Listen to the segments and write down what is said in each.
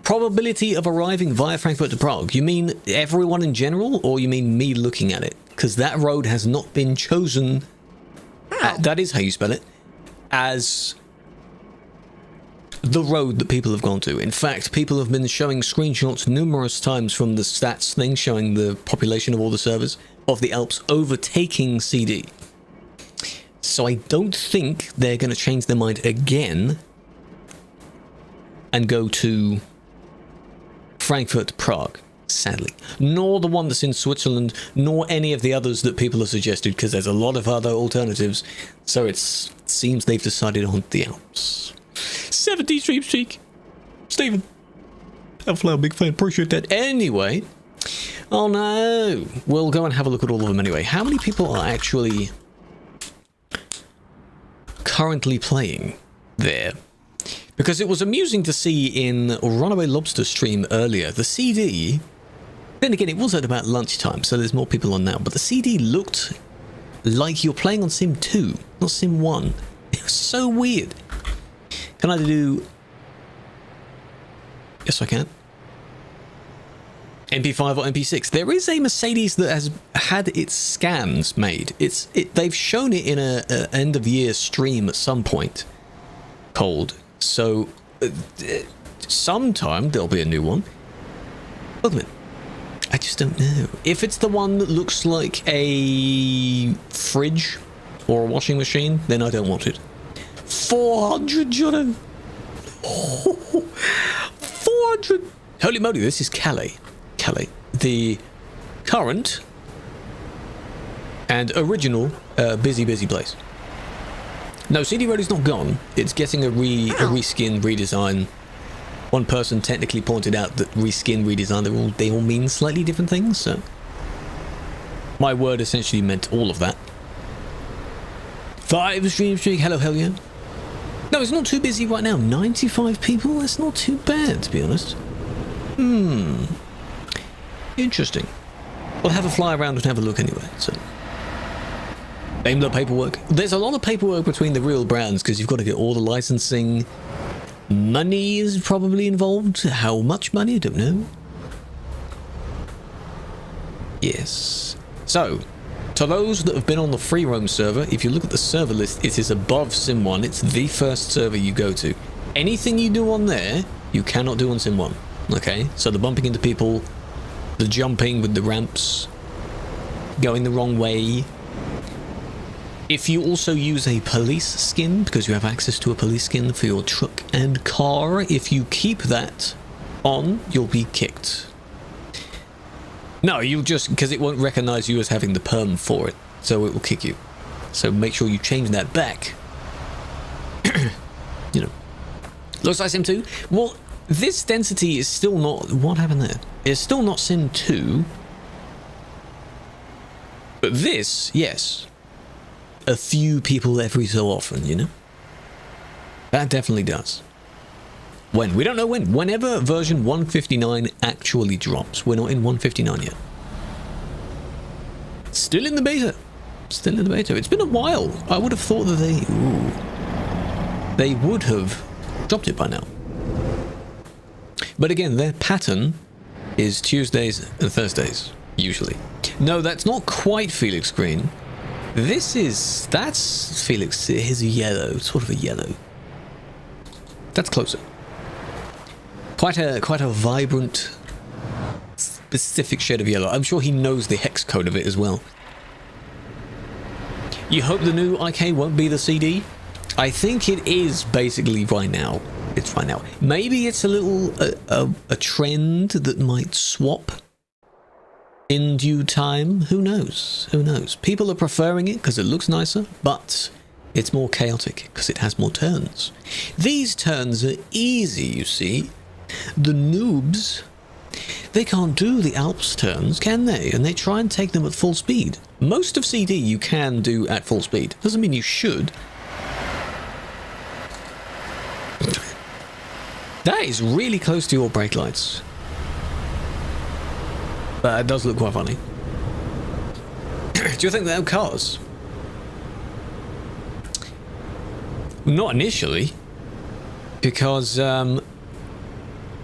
Probability of arriving via Frankfurt to Prague. You mean everyone in general, or you mean me looking at it? Because that road has not been chosen. That is how you spell it. As the road that people have gone to. In fact, people have been showing screenshots numerous times from the stats thing showing the population of all the servers of the Alps overtaking CD. So I don't think they're going to change their mind again and go to Frankfurt to Prague, sadly. Nor the one that's in Switzerland, nor any of the others that people have suggested, because there's a lot of other alternatives. So it seems they've decided on the Alps. 70 stream streak. Stephen. Elflower, big fan. Appreciate that. Anyway. Oh no. We'll go and have a look at all of them anyway. How many people are actually currently playing there? Because it was amusing to see in Runaway Lobster's stream earlier, the CD, then again it was at about lunchtime, so there's more people on now, but the CD looked like you're playing on Sim 2, not Sim 1. It was so weird. Can I do... Yes, I can. MP5 or MP6. There is a Mercedes that has had its scans made. They've shown it in a end of year stream at some point. Cold. So, sometime there'll be a new one. Look at it. I just don't know. If it's the one that looks like a fridge or a washing machine, then I don't want it. 400, Jono. 400. Holy moly, this is Calais. Calais. The current and original busy place. No, CD Road is not gone. It's getting a reskin, redesign. One person technically pointed out that reskin, redesign, they all mean slightly different things, so my word essentially meant all of that. 5 stream streak, hello, hell yeah. No, it's not too busy right now. 95 people? That's not too bad, to be honest. Interesting. We'll have a fly around and have a look anyway, so... Name the paperwork. There's a lot of paperwork between the real brands because you've got to get all the licensing. Money is probably involved. How much money? I don't know. Yes. So, to those that have been on the free roam server, if you look at the server list, it is above Sim 1. It's the first server you go to. Anything you do on there, you cannot do on Sim 1. Okay? So the bumping into people, the jumping with the ramps, going the wrong way. If you also use a police skin, because you have access to a police skin for your truck and car, if you keep that on, you'll be kicked. No, you'll just, because it won't recognize you as having the perm for it, so it will kick you. So make sure you change that back. You know. Looks like Sim 2. Well, this density is still not... What happened there? It's still not Sim 2. But this, yes. A few people every so often, you know? That definitely does. When? We don't know when. Whenever version 159 actually drops. We're not in 159 yet. Still in the beta. Still in the beta. It's been a while. I would have thought that they would have dropped it by now. But again, their pattern is Tuesdays and Thursdays, usually. No, that's not quite Felix Green. That's Felix. It is a yellow, sort of a yellow. That's closer. Quite a vibrant, specific shade of yellow. I'm sure he knows the hex code of it as well. You hope the new IK won't be the CD? I think it is basically right now. It's right now. Maybe it's a little a trend that might swap in due time. Who knows? Who knows? People are preferring it because it looks nicer, but it's more chaotic because it has more turns. These turns are easy, you see. The noobs, they can't do the Alps turns, can they? And they try and take them at full speed. Most of CD you can do at full speed. Doesn't mean you should. That is really close to your brake lights. But it does look quite funny. Do you think they're cars? Not initially. Because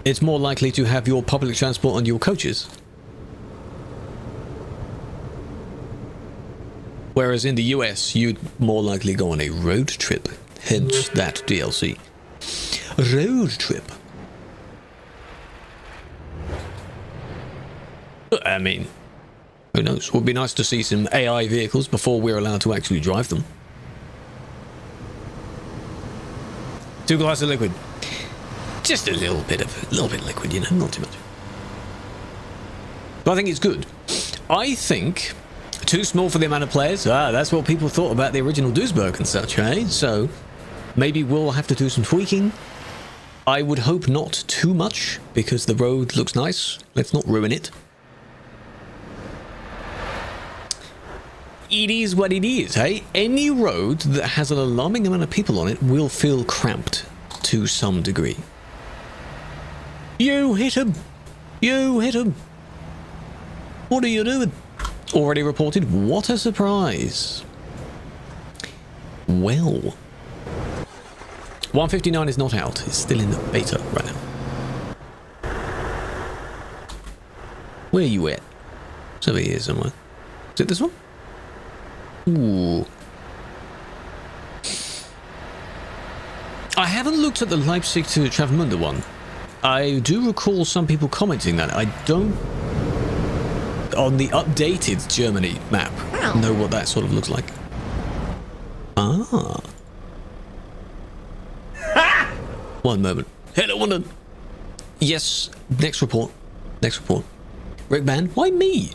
it's more likely to have your public transport on your coaches. Whereas in the US, you'd more likely go on a road trip. Hence that DLC. Road trip. I mean, who knows? Would be nice to see some AI vehicles before we're allowed to actually drive them. 2 glasses of liquid. Just a little bit liquid, you know, not too much. But I think it's good. I think too small for the amount of players. That's what people thought about the original Duisburg and such, eh? So maybe we'll have to do some tweaking. I would hope not too much because the road looks nice. Let's not ruin it. It is what it is, hey? Any road that has an alarming amount of people on it will feel cramped to some degree. You hit him! You hit him! What are you doing? Already reported. What a surprise. Well. 159 is not out. It's still in the beta right now. Where are you at? It's over here somewhere. Is it this one? Ooh. I haven't looked at the Leipzig to Travemünde one. I do recall some people commenting that. I don't, on the updated Germany map, know what that sort of looks like. Ah. One moment. Hello, London. Yes, next report. Next report. Rick Band, why me?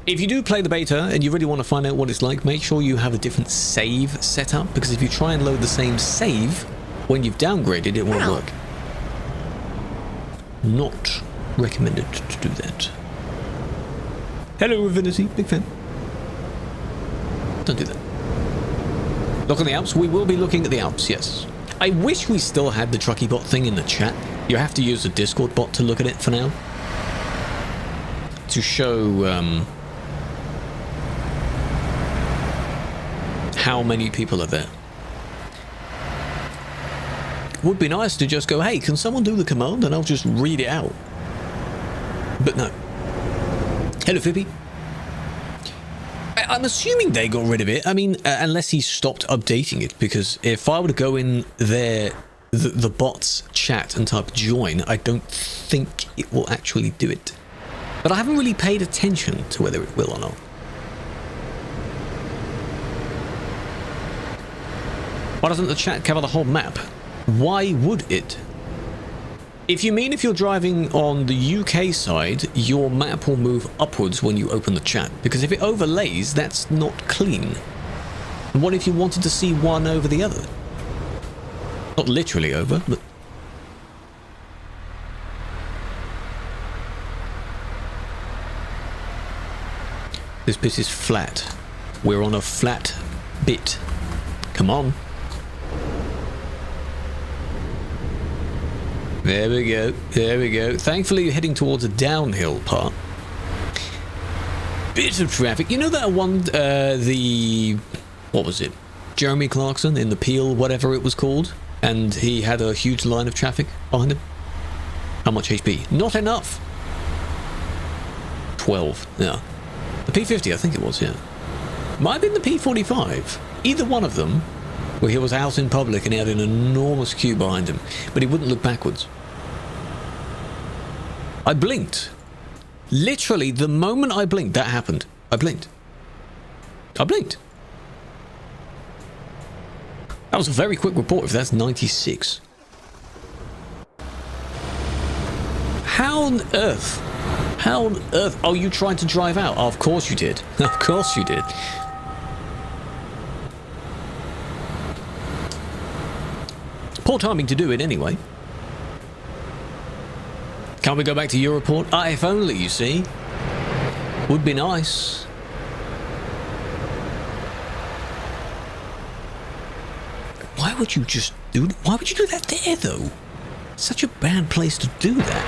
If you do play the beta and you really want to find out what it's like, make sure you have a different save set up, because if you try and load the same save when you've downgraded, it won't work. Not recommended to do that. Hello, Ravinity, big fan. Don't do that. Look on the Alps. We will be looking at the Alps, yes. I wish we still had the Trucky bot thing in the chat. You have to use a Discord bot to look at it for now. To show how many people are there. Would be nice to just go, hey, can someone do the command, and I'll just read it out. But no. Hello, Fippy. I'm assuming they got rid of it. I mean, unless he stopped updating it, because if I were to go in there, the bot's chat and type join, I don't think it will actually do it. But I haven't really paid attention to whether it will or not. Why doesn't the chat cover the whole map? Why would it? If you mean if you're driving on the UK side, your map will move upwards when you open the chat. Because if it overlays, that's not clean. And what if you wanted to see one over the other? Not literally over, but... This bit is flat. We're on a flat bit. Come on. There we go. There we go. Thankfully, you're heading towards a downhill part. Bit of traffic. You know that one, what was it? Jeremy Clarkson in the Peel, whatever it was called? And he had a huge line of traffic behind him? How much HP? Not enough. 12. Yeah. The P50, I think it was, yeah. Might have been the P45. Either one of them, where he was out in public and he had an enormous queue behind him, but he wouldn't look backwards. I blinked. Literally, the moment I blinked, that happened. I blinked. I blinked. That was a very quick report if that's 96. How on earth? How on earth? Oh, you tried to drive out? Oh, of course you did. Of course you did. Poor timing to do it anyway. Can't we go back to your report? Ah, if only, you see. Would be nice. Why would you just do... Why would you do that there, though? Such a bad place to do that.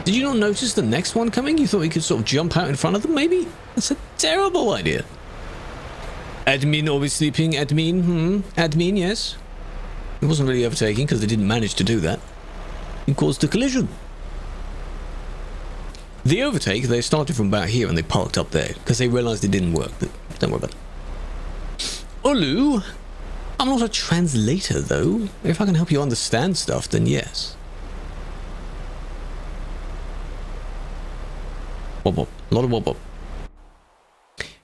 Did you not notice the next one coming? You thought you could sort of jump out in front of them, maybe? That's a terrible idea. Admin always sleeping. Admin, Admin, yes. It wasn't really overtaking because they didn't manage to do that. It caused a collision. The overtake, they started from about here and they parked up there because they realized it didn't work. But don't worry about it. Olu, I'm not a translator though. If I can help you understand stuff, then yes. Wop wop. A lot of wop wop.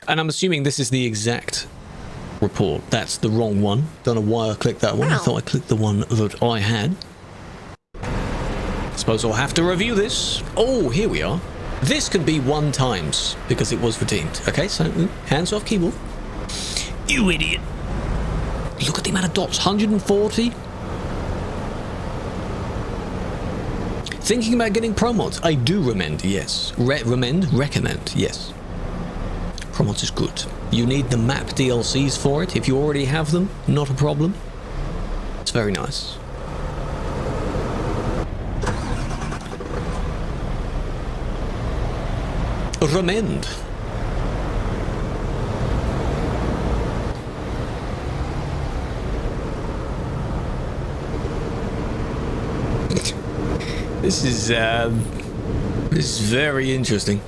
And I'm assuming this is the exact report. That's the wrong one. Don't know why I clicked that one. I thought I clicked the one that I had. Suppose I'll have to review this. Oh, here we are. This can be 1 times because it was redeemed. Okay, so hands off keyboard. You idiot. Look at the amount of dots. 140. Thinking about getting pro mods. I do recommend, yes. Recommend, yes. Pro mods is good. You need the map DLCs for it. If you already have them, not a problem. It's very nice. Recommend. This is very interesting.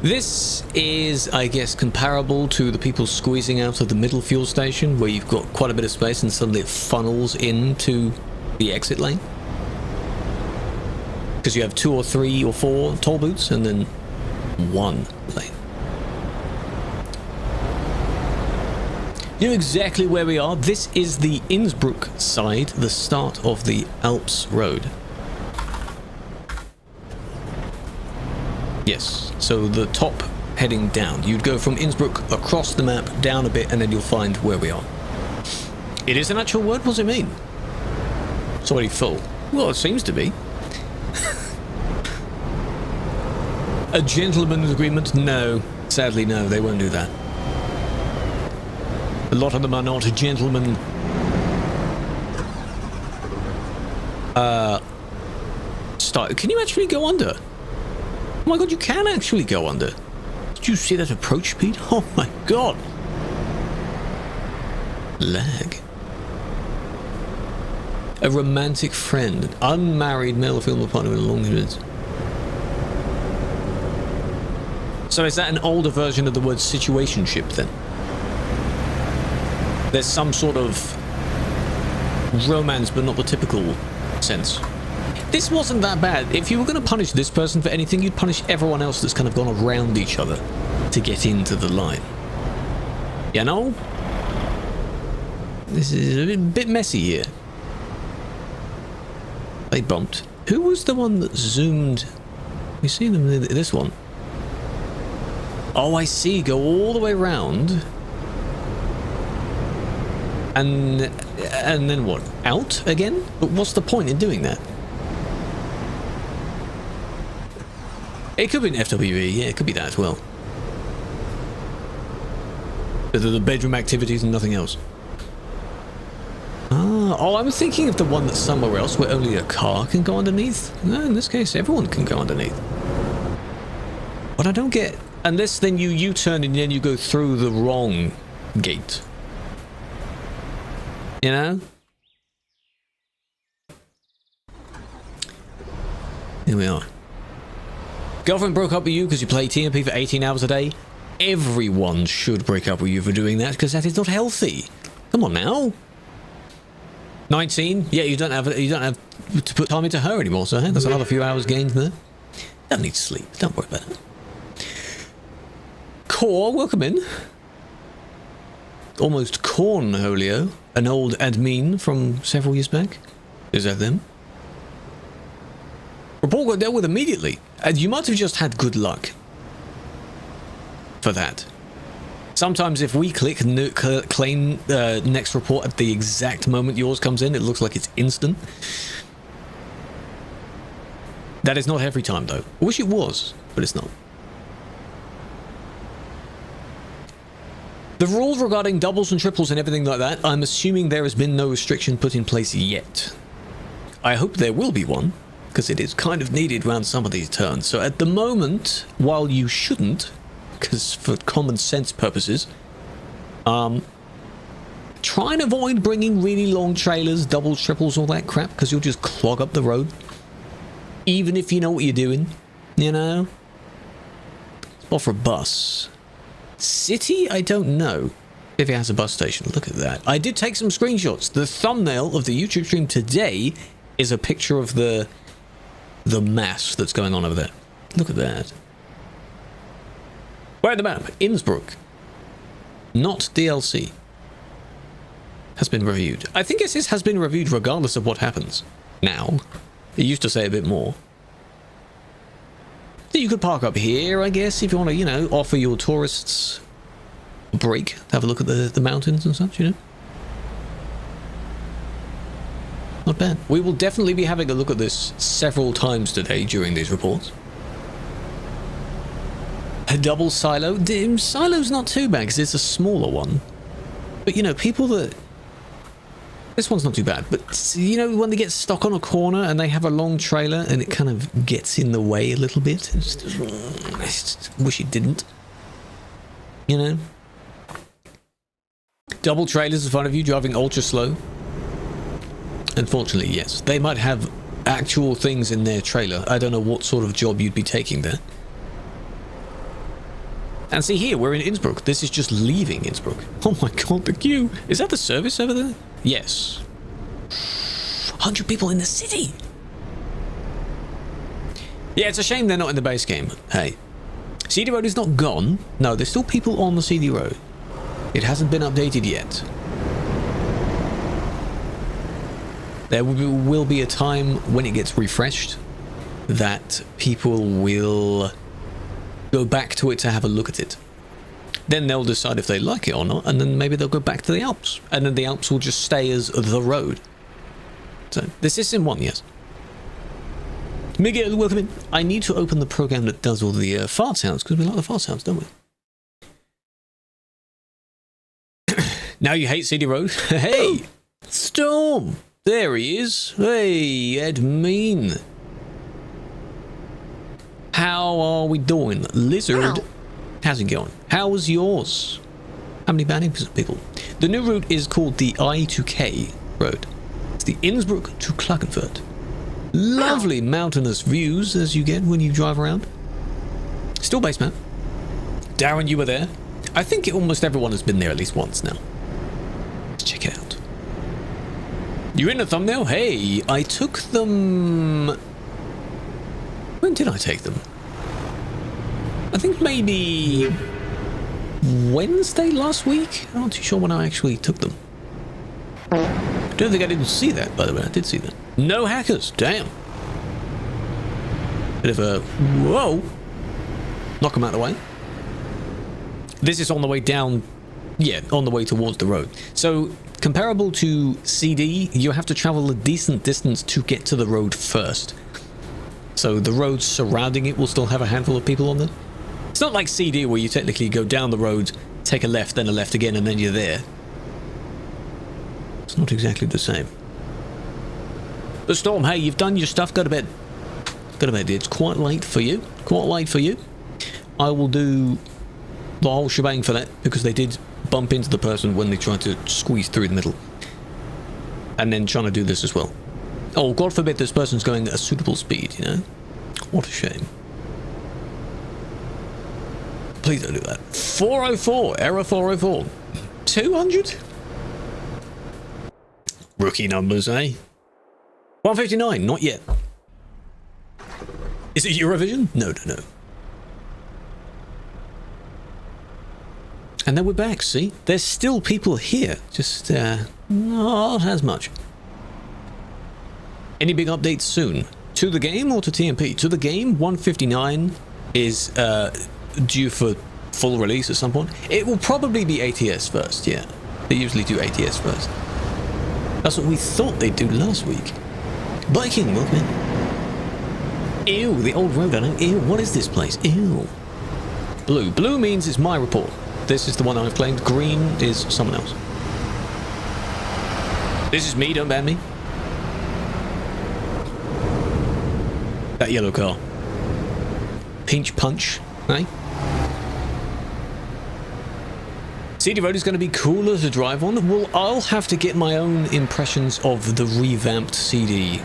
This is, I guess, comparable to the people squeezing out of the middle fuel station, where you've got quite a bit of space and suddenly it funnels into the exit lane. Because you have 2 or 3 or 4 toll booths and then 1 lane. You know exactly where we are. This is the Innsbruck side, the start of the Alps Road. Yes, so the top heading down. You'd go from Innsbruck across the map, down a bit, and then you'll find where we are. It is an actual word? What does it mean? It's already full. Well, it seems to be. A gentleman's agreement? No. Sadly, no, they won't do that. A lot of them are not gentlemen. Start. Can you actually go under? Oh my god, you can actually go under. Did you see that approach speed? Oh my god. Lag. A romantic friend. An unmarried male or female partner with a long distance. So is that an older version of the word situationship then? There's some sort of romance, but not the typical sense. This wasn't that bad. If you were going to punish this person for anything, you'd punish everyone else that's kind of gone around each other to get into the line. You know? This is a bit messy here. They bumped. Who was the one that zoomed? We see them in this one. Oh, I see. Go all the way around. And then what? Out again? But what's the point in doing that? It could be an FWE, yeah, it could be that as well. The bedroom activities and nothing else. Oh, I'm thinking of the one that's somewhere else where only a car can go underneath. No, in this case, everyone can go underneath. But I don't get... Unless then you U-turn and then you go through the wrong gate. You know? Here we are. Girlfriend broke up with you because you play TMP for 18 hours a day. Everyone should break up with you for doing that because that is not healthy. Come on now. 19. Yeah, you don't have to put time into her anymore. So hey, that's another few hours gained there. Don't need sleep. Don't worry about it. Core, welcome in. Almost Cornholio, an old admin from several years back. Is that them? Report got dealt with immediately. You might have just had good luck for that. Sometimes if we click claim next report at the exact moment yours comes in, it looks like it's instant. That is not every time though. I wish it was, but it's not. The rules regarding doubles and triples and everything like that, I'm assuming there has been no restriction put in place yet. I hope there will be one, because it is kind of needed around some of these turns. So at the moment, while you shouldn't, because for common sense purposes, Try and avoid bringing really long trailers, doubles, triples, all that crap, because you'll just clog up the road. Even if you know what you're doing, you know? Or for a bus. City? I don't know if it has a bus station. Look at that. I did take some screenshots. The thumbnail of the YouTube stream today is a picture of the mass that's going on over there. Look at that. Where in the map? Innsbruck. Not DLC. Has been reviewed. I think it says has been reviewed regardless of what happens. Now. It used to say a bit more. So you could park up here, I guess, if you want to, you know, offer your tourists a break. Have a look at the mountains and such, you know. Not bad. We will definitely be having a look at this several times today during these reports. A double silo. Silo's not too bad because it's a smaller one. But, you know, people that... This one's not too bad, but, you know, when they get stuck on a corner and they have a long trailer and it kind of gets in the way a little bit. I just wish it didn't. You know? Double trailers in front of you driving ultra slow. Unfortunately, yes. They might have actual things in their trailer. I don't know what sort of job you'd be taking there. And see here, we're in Innsbruck. This is just leaving Innsbruck. Oh my god, the queue. Is that the service over there? Yes. 100 people in the city. Yeah, it's a shame they're not in the base game. Hey. CD Road is not gone. No, there's still people on the CD Road. It hasn't been updated yet. There will be a time when it gets refreshed that people will go back to it to have a look at it. Then they'll decide if they like it or not, and then maybe they'll go back to the Alps. And then the Alps will just stay as the road. So, this is Sim 1, yes. Miguel, welcome in. I need to open the program that does all the fart sounds, because we like the fart sounds, don't we? Now you hate CD Road? Hey! Storm! There he is. Hey, Edmean. How are we doing? Lizard, how's it going? How was yours? How many banning people? The new route is called the I to K road. It's the Innsbruck to Klagenfurt. Lovely mountainous views as you get when you drive around. Still base map. Darren, you were there. I think almost everyone has been there at least once now. Let's check it out. You in the thumbnail? Hey, I took them... When did I take them? I think maybe Wednesday last week? I'm not too sure when I actually took them. I don't think I didn't see that, by the way. I did see that. No hackers. Damn. Bit of a... Whoa. Knock them out of the way. This is on the way down... Yeah, on the way towards the road. So, comparable to CD, you have to travel a decent distance to get to the road first. So the roads surrounding it will still have a handful of people on them. It's not like CD where you technically go down the road, take a left, then a left again, and then you're there. It's not exactly the same. But Storm, hey, you've done your stuff, go to bed. Go to bed, it's quite late for you. Quite late for you. I will do the whole shebang for that, because they did bump into the person when they tried to squeeze through the middle. And then trying to do this as well. Oh, God forbid this person's going at a suitable speed, you know? What a shame. Please don't do that. 404, error 404. 200? Rookie numbers, eh? 159, not yet. Is it Eurovision? No. And then we're back, see? There's still people here, just not as much. Any big updates soon? To the game or to TMP? To the game, 159 is due for full release at some point. It will probably be ATS first, yeah. They usually do ATS first. That's what we thought they'd do last week. Biking, welcome in. Ew, the old road, I know. Ew, what is this place? Ew. Blue. Blue means it's my report. This is the one I've claimed. Green is someone else. This is me, don't ban me. That yellow car. Pinch punch, eh? CD Road is going to be cooler to drive on. Well, I'll have to get my own impressions of the revamped CD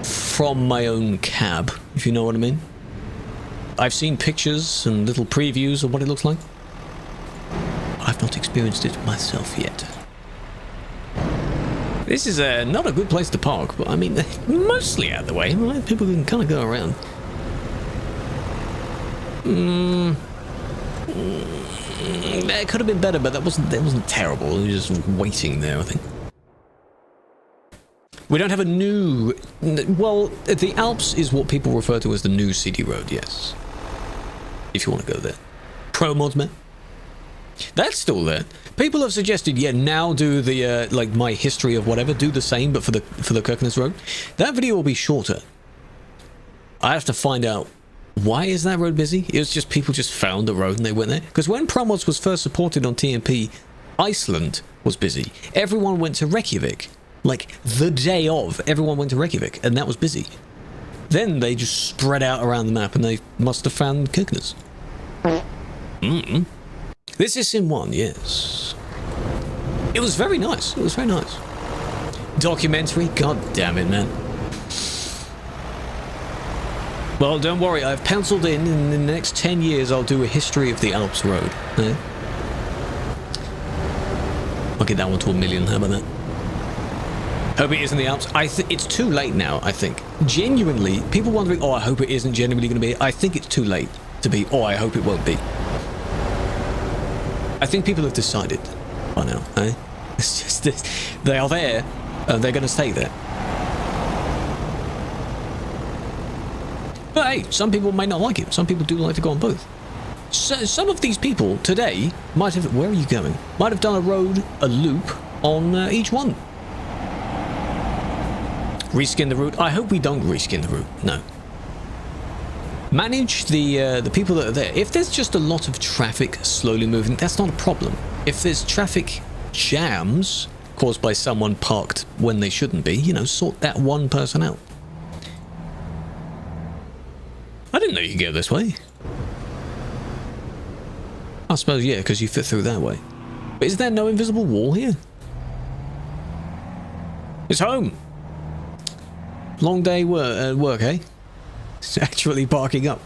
from my own cab, if you know what I mean. I've seen pictures and little previews of what it looks like. I've not experienced it myself yet. This is not a good place to park, but I mean, mostly out of the way. People can kind of go around. It could have been better, but that wasn't terrible. It was just waiting there, I think. We don't have a new... Well, the Alps is what people refer to as the new CD Road, yes. If you want to go there. Pro mods, man. That's still there. People have suggested, yeah, now do the, like, my history of whatever, do the same, but for the Kirkenes Road. That video will be shorter. I have to find out, why is that road busy? It was just people just found the road and they went there. Because when ProMods was first supported on TMP, Iceland was busy. Everyone went to Reykjavik. Like, the day of, everyone went to Reykjavik, and that was busy. Then they just spread out around the map and they must have found Kirkenes. This is Sim 1, yes. It was very nice. It was very nice. Documentary? God damn it, man. Well, don't worry. I've penciled in the next 10 years I'll do a history of the Alps Road. Eh? I'll get that one to 1 million. How about that? Hope it isn't the Alps. It's too late now, I think. Genuinely, people wondering, oh, I hope it isn't genuinely going to be. I think it's too late to be, oh, I hope it won't be. I think people have decided by now, eh? It's just this. They are there, and they're going to stay there. But hey, some people may not like it. Some people do like to go on both. So, some of these people today might have... Where are you going? Might have done a loop on each one. Reskin the route. I hope we don't reskin the route. No. Manage the people that are there. If there's just a lot of traffic slowly moving, that's not a problem. If there's traffic jams caused by someone parked when they shouldn't be, you know, sort that one person out. I didn't know you could go this way. I suppose, yeah, because you fit through that way. But is there no invisible wall here? It's home. Long day work, eh? It's actually parking up.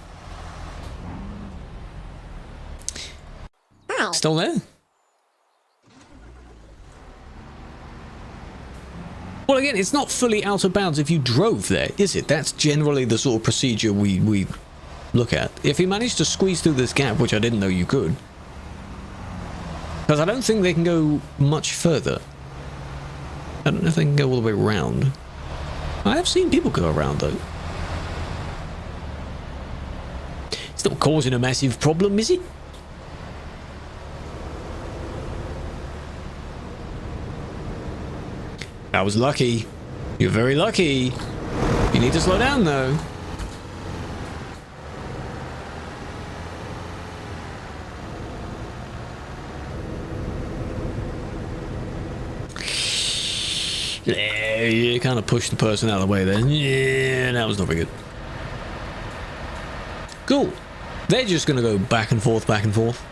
Ow. Still there? Well, again, it's not fully out of bounds if you drove there, is it? That's generally the sort of procedure we look at. If you manage to squeeze through this gap, which I didn't know you could, because I don't think they can go much further. I don't know if they can go all the way around. I have seen people go around, though. It's not causing a massive problem, is it? I was lucky. You're very lucky. You need to slow down, though. Yeah, you kind of pushed the person out of the way there. Yeah, that was not very good. Cool. They're just going to go back and forth, back and forth.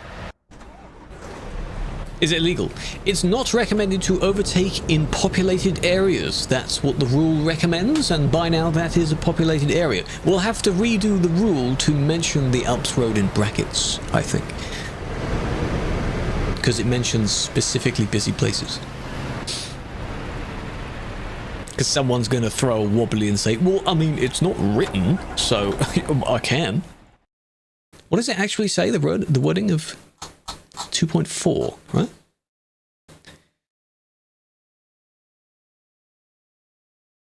Is it legal? It's not recommended to overtake in populated areas. That's what the rule recommends, and by now that is a populated area. We'll have to redo the rule to mention the Alps Road in brackets, I think. Because it mentions specifically busy places. Because someone's going to throw a wobbly and say, well, I mean, it's not written, so I can. What does it actually say, the wording of 2.4, right?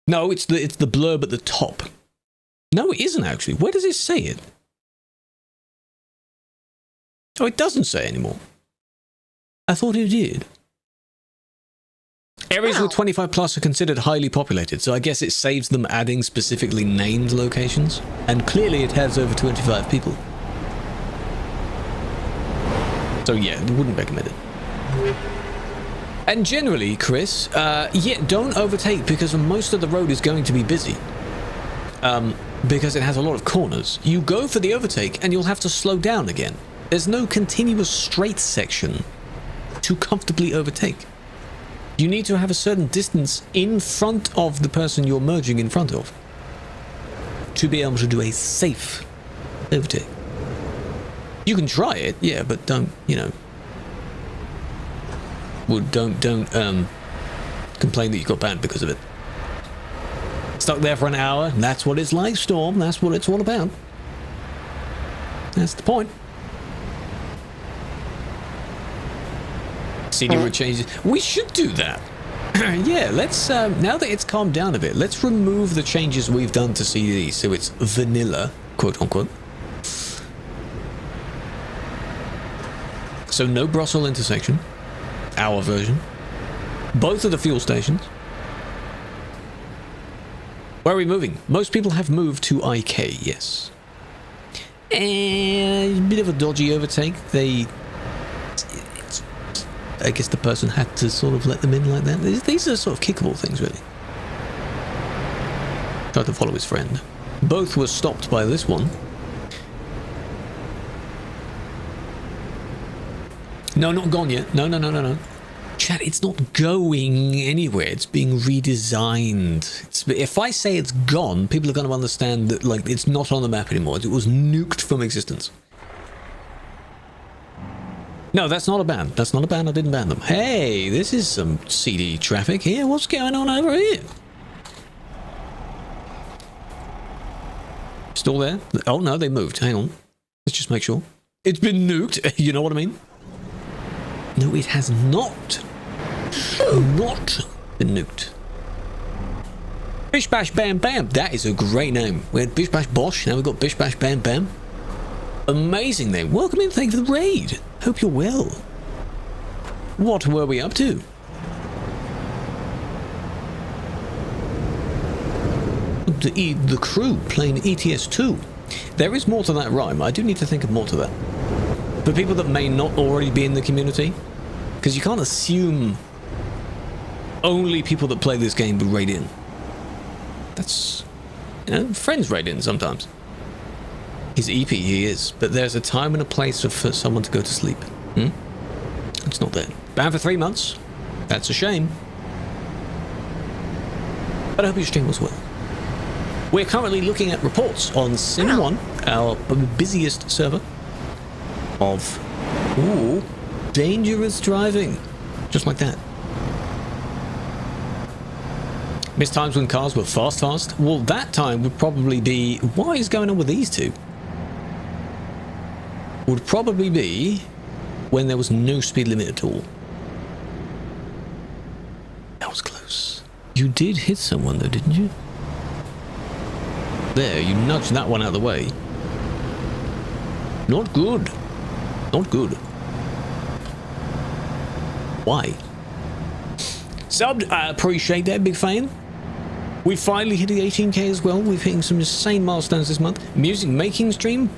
No, it's the blurb at the top. No, it isn't actually. Where does it say it? Oh, it doesn't say anymore. I thought it did. Areas with 25 plus are considered highly populated, so I guess it saves them adding specifically named locations. And clearly it has over 25 people. So yeah, wouldn't recommend it. And generally, Chris, yeah, don't overtake because most of the road is going to be busy. Because it has a lot of corners. You go for the overtake and you'll have to slow down again. There's no continuous straight section to comfortably overtake. You need to have a certain distance in front of the person you're merging in front of to be able to do a safe overtake. You can try it, yeah, but don't, you know, well, don't complain that you got banned because of it. Stuck there for an hour, that's what it's like, Storm, that's what it's all about. That's the point. CD route changes. We should do that. Yeah, let's, now that it's calmed down a bit, let's remove the changes we've done to CD so it's vanilla, quote unquote. So no Brussels intersection, our version. Both of the fuel stations. Where are we moving? Most people have moved to IK, yes. And a bit of a dodgy overtake. I guess the person had to sort of let them in like that. These are sort of kickable things, really. Tried to follow his friend. Both were stopped by this one. No, not gone yet. No. Chat, it's not going anywhere. It's being redesigned. If I say it's gone, people are going to understand that, like, it's not on the map anymore. It was nuked from existence. No, that's not a ban. That's not a ban. I didn't ban them. Hey, this is some CD traffic here. What's going on over here? Still there? Oh, no, they moved. Hang on. Let's just make sure. It's been nuked. You know what I mean? No, it has not. Not been nuked. Bish Bash Bam Bam. That is a great name. We had Bish Bash Bosh. Now we've got Bish Bash Bam Bam. Amazing name. Welcome in. Thank you for the raid. Hope you're well. What were we up to? The crew playing ETS2. There is more to that rhyme. I do need to think of more to that. For people that may not already be in the community, because you can't assume only people that play this game would raid in. That's, you know, friends raid in sometimes. He's EP, he is, but there's a time and a place for someone to go to sleep. It's not there. Banned for 3 months. That's a shame. But I hope your stream was well. We're currently looking at reports on Sim 1, our busiest server, of dangerous driving. Just like that. Missed times when cars were fast. Well, that time would probably be... What is going on with these two? Would probably be when there was no speed limit at all. That was close. You did hit someone though, didn't you? There, you nudged that one out of the way. Not good. Not good. Why? Subbed, I appreciate that, big fan. We finally hit the 18k as well. We've hit some insane milestones this month. Music making stream.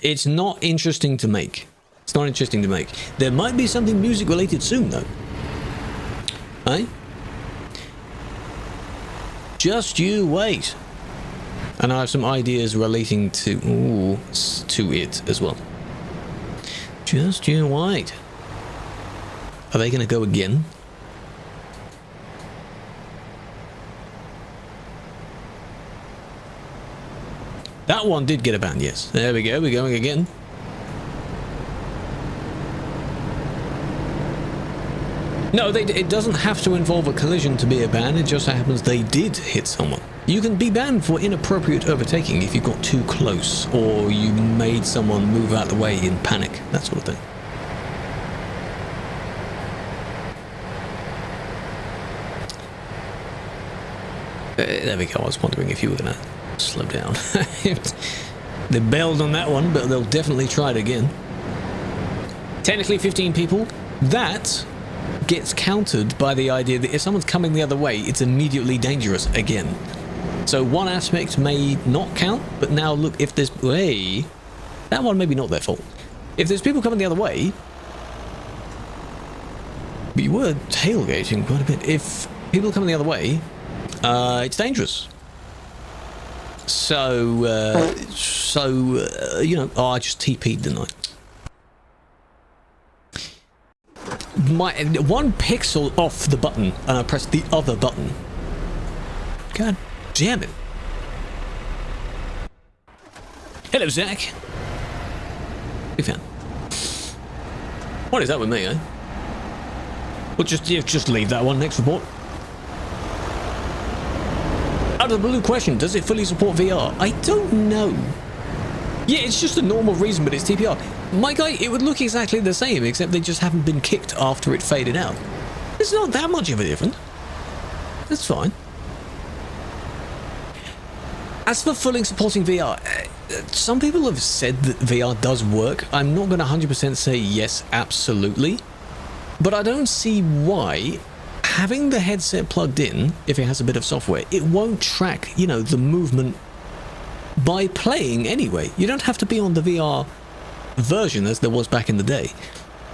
It's not interesting to make. It's not interesting to make. There might be something music related soon though. Eh? Just you wait. And I have some ideas relating to it as well. Just you wait. Are they going to go again? That one did get a ban, yes. There we go, we're going again. No, it doesn't have to involve a collision to be a ban, it just happens they did hit someone. You can be banned for inappropriate overtaking if you got too close, or you made someone move out the way in panic, that sort of thing. There we go, I was wondering if you were gonna slow down. They bailed on that one, but they'll definitely try it again. Technically 15 people. That gets countered by the idea that if someone's coming the other way, it's immediately dangerous again. So one aspect may not count, but now look, if there's... Hey, that one maybe not their fault. If there's people coming the other way... But you were tailgating quite a bit. If people are coming the other way, it's dangerous. So, you know... Oh, I just TP'd, didn't I? my one pixel off the button and I pressed the other button. God damn it. Hello, Zach. Big fan. What is that with me, eh? Well, just leave that one. Next report. Out of the blue question, does it fully support VR? I don't know. Yeah, it's just a normal reason, but it's TPR. My guy, it would look exactly the same, except they just haven't been kicked after it faded out. It's not that much of a difference. That's fine. As for fully supporting VR, some people have said that VR does work. I'm not going to 100% say yes, absolutely. But I don't see why having the headset plugged in, if it has a bit of software, it won't track, you know, the movement by playing anyway. You don't have to be on the VR version as there was back in the day.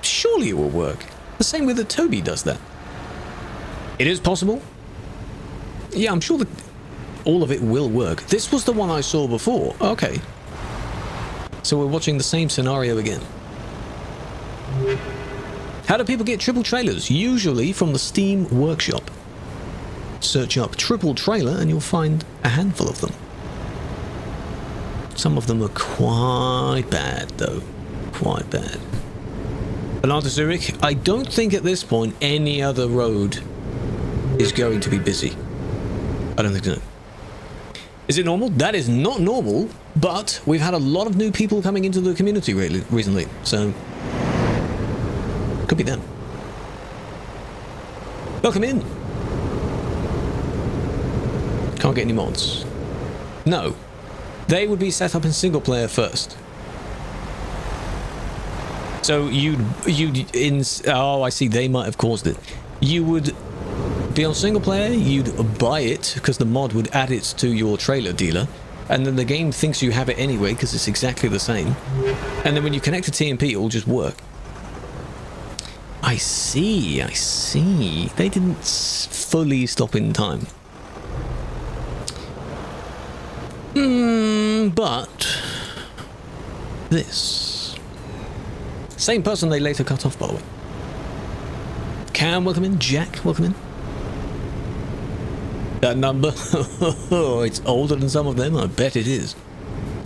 Surely it will work. The same way that Toby does that. It is possible. Yeah, I'm sure that all of it will work. This was the one I saw before. Okay. So we're watching the same scenario again. How do people get triple trailers? Usually from the Steam Workshop. Search up triple trailer and you'll find a handful of them. Some of them are quite bad, though. Quite bad. Atlanta Zurich, I don't think at this point any other road is going to be busy. I don't think so. Is it normal? That is not normal, but we've had a lot of new people coming into the community recently, so could be them. Welcome in. Can't get any mods. No. They would be set up in single player first. So oh, I see, they might have caused it. You would be on single player, you'd buy it because the mod would add it to your trailer dealer, and then the game thinks you have it anyway because it's exactly the same. And then when you connect to TMP, it'll just work. I see, I see. They didn't fully stop in time. But this. Same person they later cut off, by the way. Cam, welcome in. Jack, welcome in. That number, it's older than some of them, I bet it is.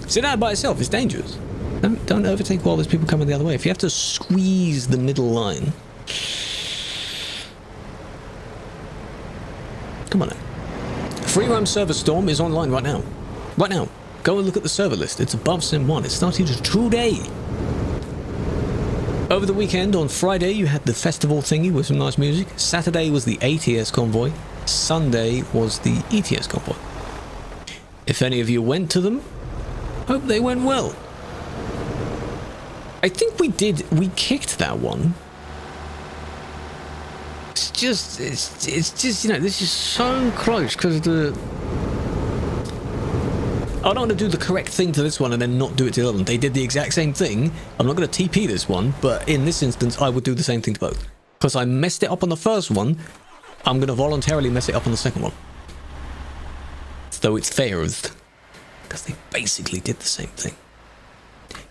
Sit down by itself, it's dangerous. Don't overtake while there's people coming the other way. If you have to squeeze the middle line. Come on now. Free roam server storm is online right now. Right now. Go and look at the server list. It's above Sim 1. It started today. Over the weekend, on Friday, you had the festival thingy with some nice music. Saturday was the ATS convoy. Sunday was the ETS convoy. If any of you went to them, hope they went well. I think we kicked that one. It's just, you know, this is so close because the... I don't want to do the correct thing to this one and then not do it to the other one. They did the exact same thing. I'm not going to TP this one, but in this instance, I would do the same thing to both. Because I messed it up on the first one, I'm going to voluntarily mess it up on the second one. So it's fair, because they basically did the same thing.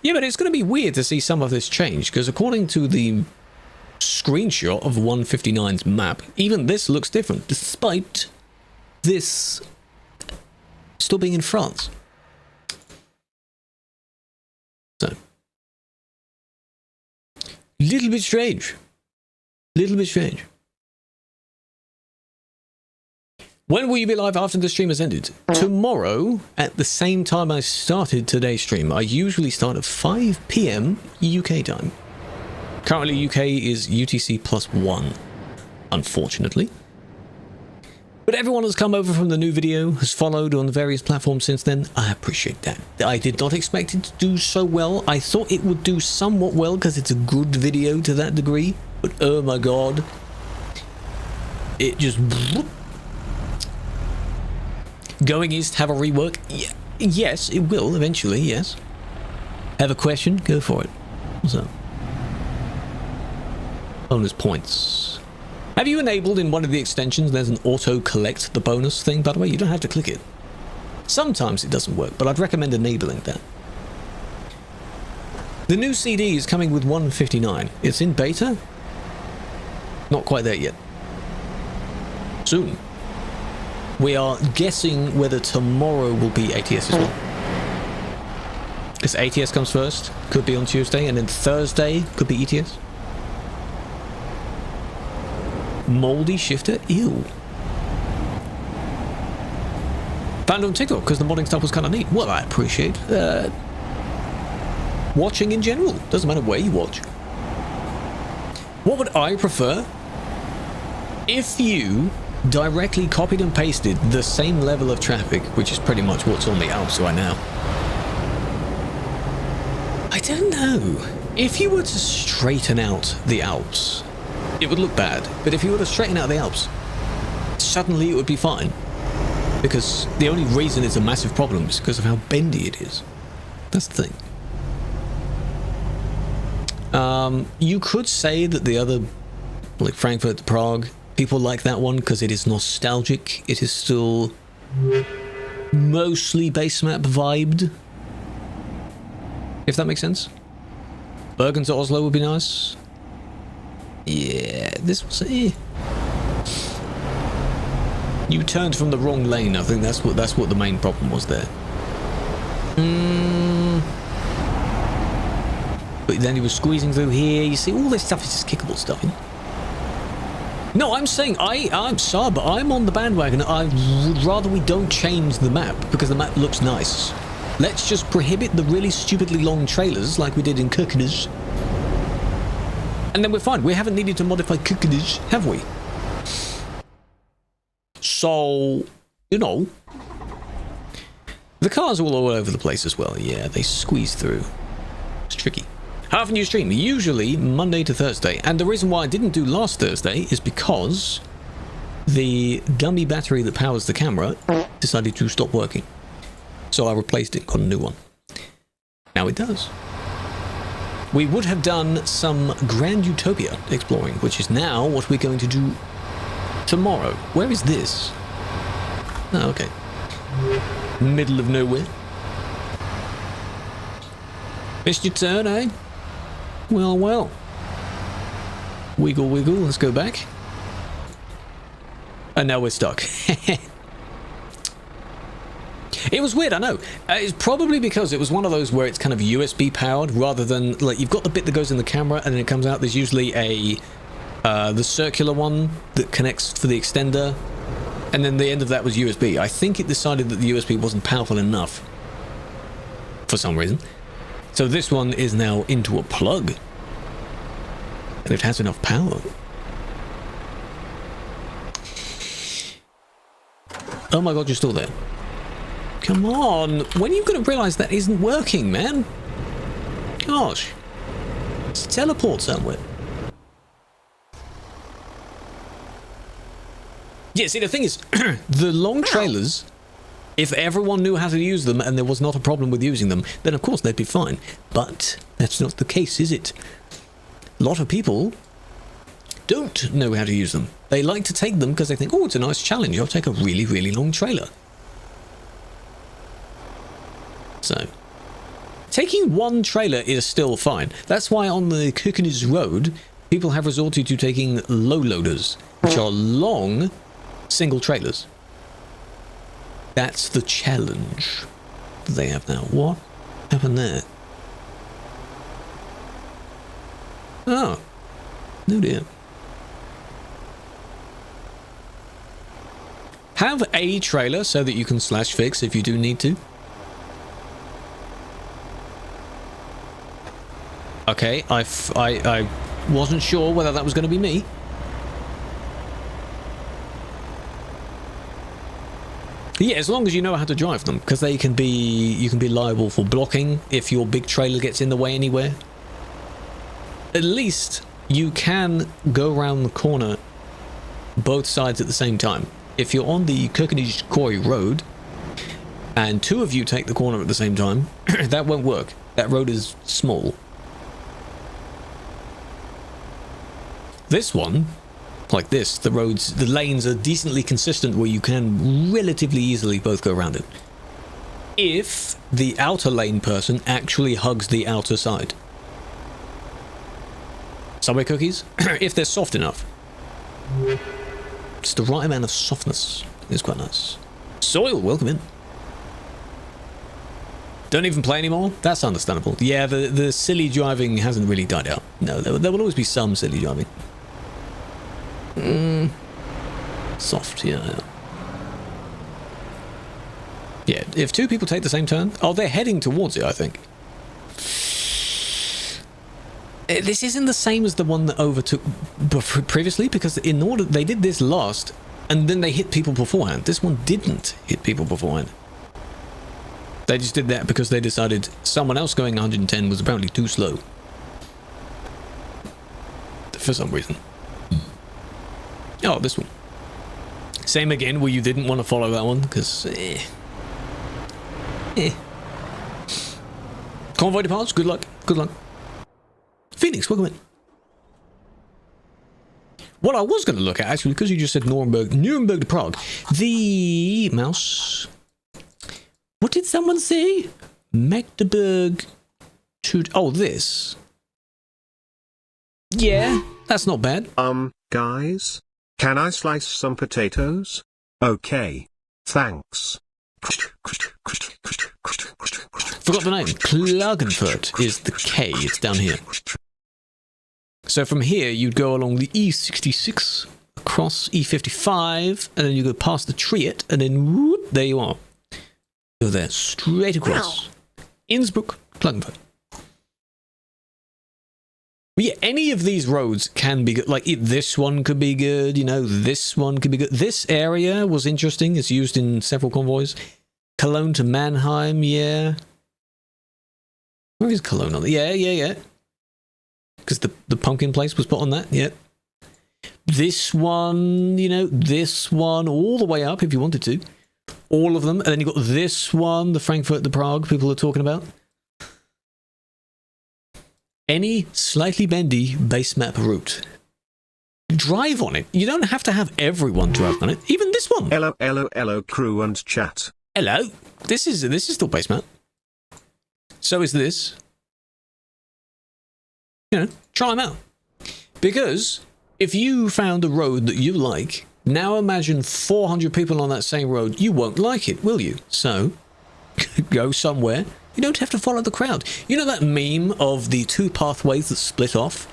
Yeah, but it's going to be weird to see some of this change, because according to the screenshot of 159's map, even this looks different, despite this still being in France. So, little bit strange. Little bit strange. When will you be live after the stream has ended? Tomorrow, at the same time I started today's stream. I usually start at 5 PM UK time. Currently UK is UTC +1, unfortunately. But everyone has come over from the new video, has followed on the various platforms since then. I appreciate that. I did not expect it to do so well. I thought it would do somewhat well because it's a good video to that degree. But oh my god. It just... Going East, have a rework? Yeah, yes, it will eventually, yes. Have a question? Go for it. What's up? Bonus points. Have you enabled in one of the extensions, there's an auto-collect the bonus thing? By the way, you don't have to click it. Sometimes it doesn't work, but I'd recommend enabling that. The new CD is coming with 159. It's in beta. Not quite there yet. Soon. We are guessing whether tomorrow will be ATS as well. Because ATS comes first, could be on Tuesday, and then Thursday could be ETS. Moldy shifter? Ew. Found on TikTok because the modding stuff was kind of neat. Well, I appreciate watching in general. Doesn't matter where you watch. What would I prefer? If you directly copied and pasted the same level of traffic, which is pretty much what's on the Alps right now. I don't know. If you were to straighten out the Alps, it would look bad. But if you were to straighten out the Alps, suddenly it would be fine. Because the only reason it's a massive problem is because of how bendy it is. That's the thing. You could say that the other, like Frankfurt to Prague, people like that one because it is nostalgic. It is still mostly base map vibed. If that makes sense. Bergen to Oslo would be nice. Yeah, this was You turned from the wrong lane. I think that's what the main problem was there. But then he was squeezing through here. You see, all this stuff is just kickable stuff. You know? No, I'm saying I'm sorry, but I'm on the bandwagon. I would rather we don't change the map because the map looks nice. Let's just prohibit the really stupidly long trailers like we did in Krewlex. And then we're fine. We haven't needed to modify Krewlex, have we? So, you know. The cars are all over the place as well. Yeah, they squeeze through. It's tricky. Half a new stream, usually Monday to Thursday. And the reason why I didn't do last Thursday is because the dummy battery that powers the camera decided to stop working. So I replaced it, got a new one. Now it does. We would have done some Grand Utopia exploring, which is now what we're going to do tomorrow. Where is this? Oh, okay. Middle of nowhere. Missed your turn, eh? Well, well. Wiggle, wiggle. Let's go back. And now we're stuck. It was weird, I know. It's probably because it was one of those where it's kind of USB powered rather than, like, you've got the bit that goes in the camera and then it comes out. There's usually the circular one that connects for the extender. And then the end of that was USB. I think it decided that the USB wasn't powerful enough for some reason. So this one is now into a plug. And it has enough power. Oh my god, you're still there. Come on. When are you going to realise that isn't working, man? Gosh. Let's teleport somewhere. Yeah, see, the thing is, the long trailers, if everyone knew how to use them and there was not a problem with using them, then of course they'd be fine. But that's not the case, is it? A lot of people don't know how to use them. They like to take them because they think, oh, it's a nice challenge. I'll take a really, really long trailer. So, taking one trailer is still fine. That's why on the Krewlex Road, people have resorted to taking low loaders, which are long single trailers. That's the challenge that they have now. What happened there? Oh, no dear. Have a trailer so that you can slash fix if you do need to. Okay, I wasn't sure whether that was going to be me. Yeah, as long as you know how to drive them, because you can be liable for blocking if your big trailer gets in the way anywhere. At least you can go around the corner both sides at the same time. If you're on the Krewlex Road and two of you take the corner at the same time, that won't work. That road is small. This one, like this, the lanes are decently consistent where you can relatively easily both go around it. If the outer lane person actually hugs the outer side. Subway cookies, if they're soft enough. Just the right amount of softness. It's quite nice. Soil, welcome in. Don't even play anymore? That's understandable. Yeah, the silly driving hasn't really died out. No, there will always be some silly driving. Soft, yeah. Yeah, if two people take the same turn... Oh, they're heading towards it, I think. This isn't the same as the one that overtook previously, because in order they did this last, and then they hit people beforehand. This one didn't hit people beforehand. They just did that because they decided someone else going 110 was apparently too slow. For some reason. Oh, this one. Same again, where you didn't want to follow that one, because... Convoy departs, good luck, good luck. Phoenix, welcome in. What I was going to look at, actually, because you just said Nuremberg to Prague. The... Mouse... What did someone say? Magdeburg to... Oh, this. Yeah, that's not bad. Guys? Can I slice some potatoes? Okay. Thanks. Forgot the name. Klagenfurt is the K. It's down here. So from here, you'd go along the E66, across E55, and then you go past the Triet, and then whoop, there you are. Go there, straight across. Innsbruck, Klagenfurt. But yeah, any of these roads can be good. Like, this one could be good, you know, this one could be good. This area was interesting. It's used in several convoys. Cologne to Mannheim, yeah. Where is Cologne on it? Yeah. Because the pumpkin place was put on that, yeah. This one, you know, this one, all the way up if you wanted to. All of them. And then you've got this one, the Frankfurt to Prague people are talking about. Any slightly bendy base map route. Drive on it. You don't have to have everyone drive on it. Even this one. Hello, crew and chat. Hello. This is still base map. So is this. You know, try them out. Because if you found a road that you like, now imagine 400 people on that same road. You won't like it, will you? So, go somewhere. You don't have to follow the crowd. You know that meme of the two pathways that split off?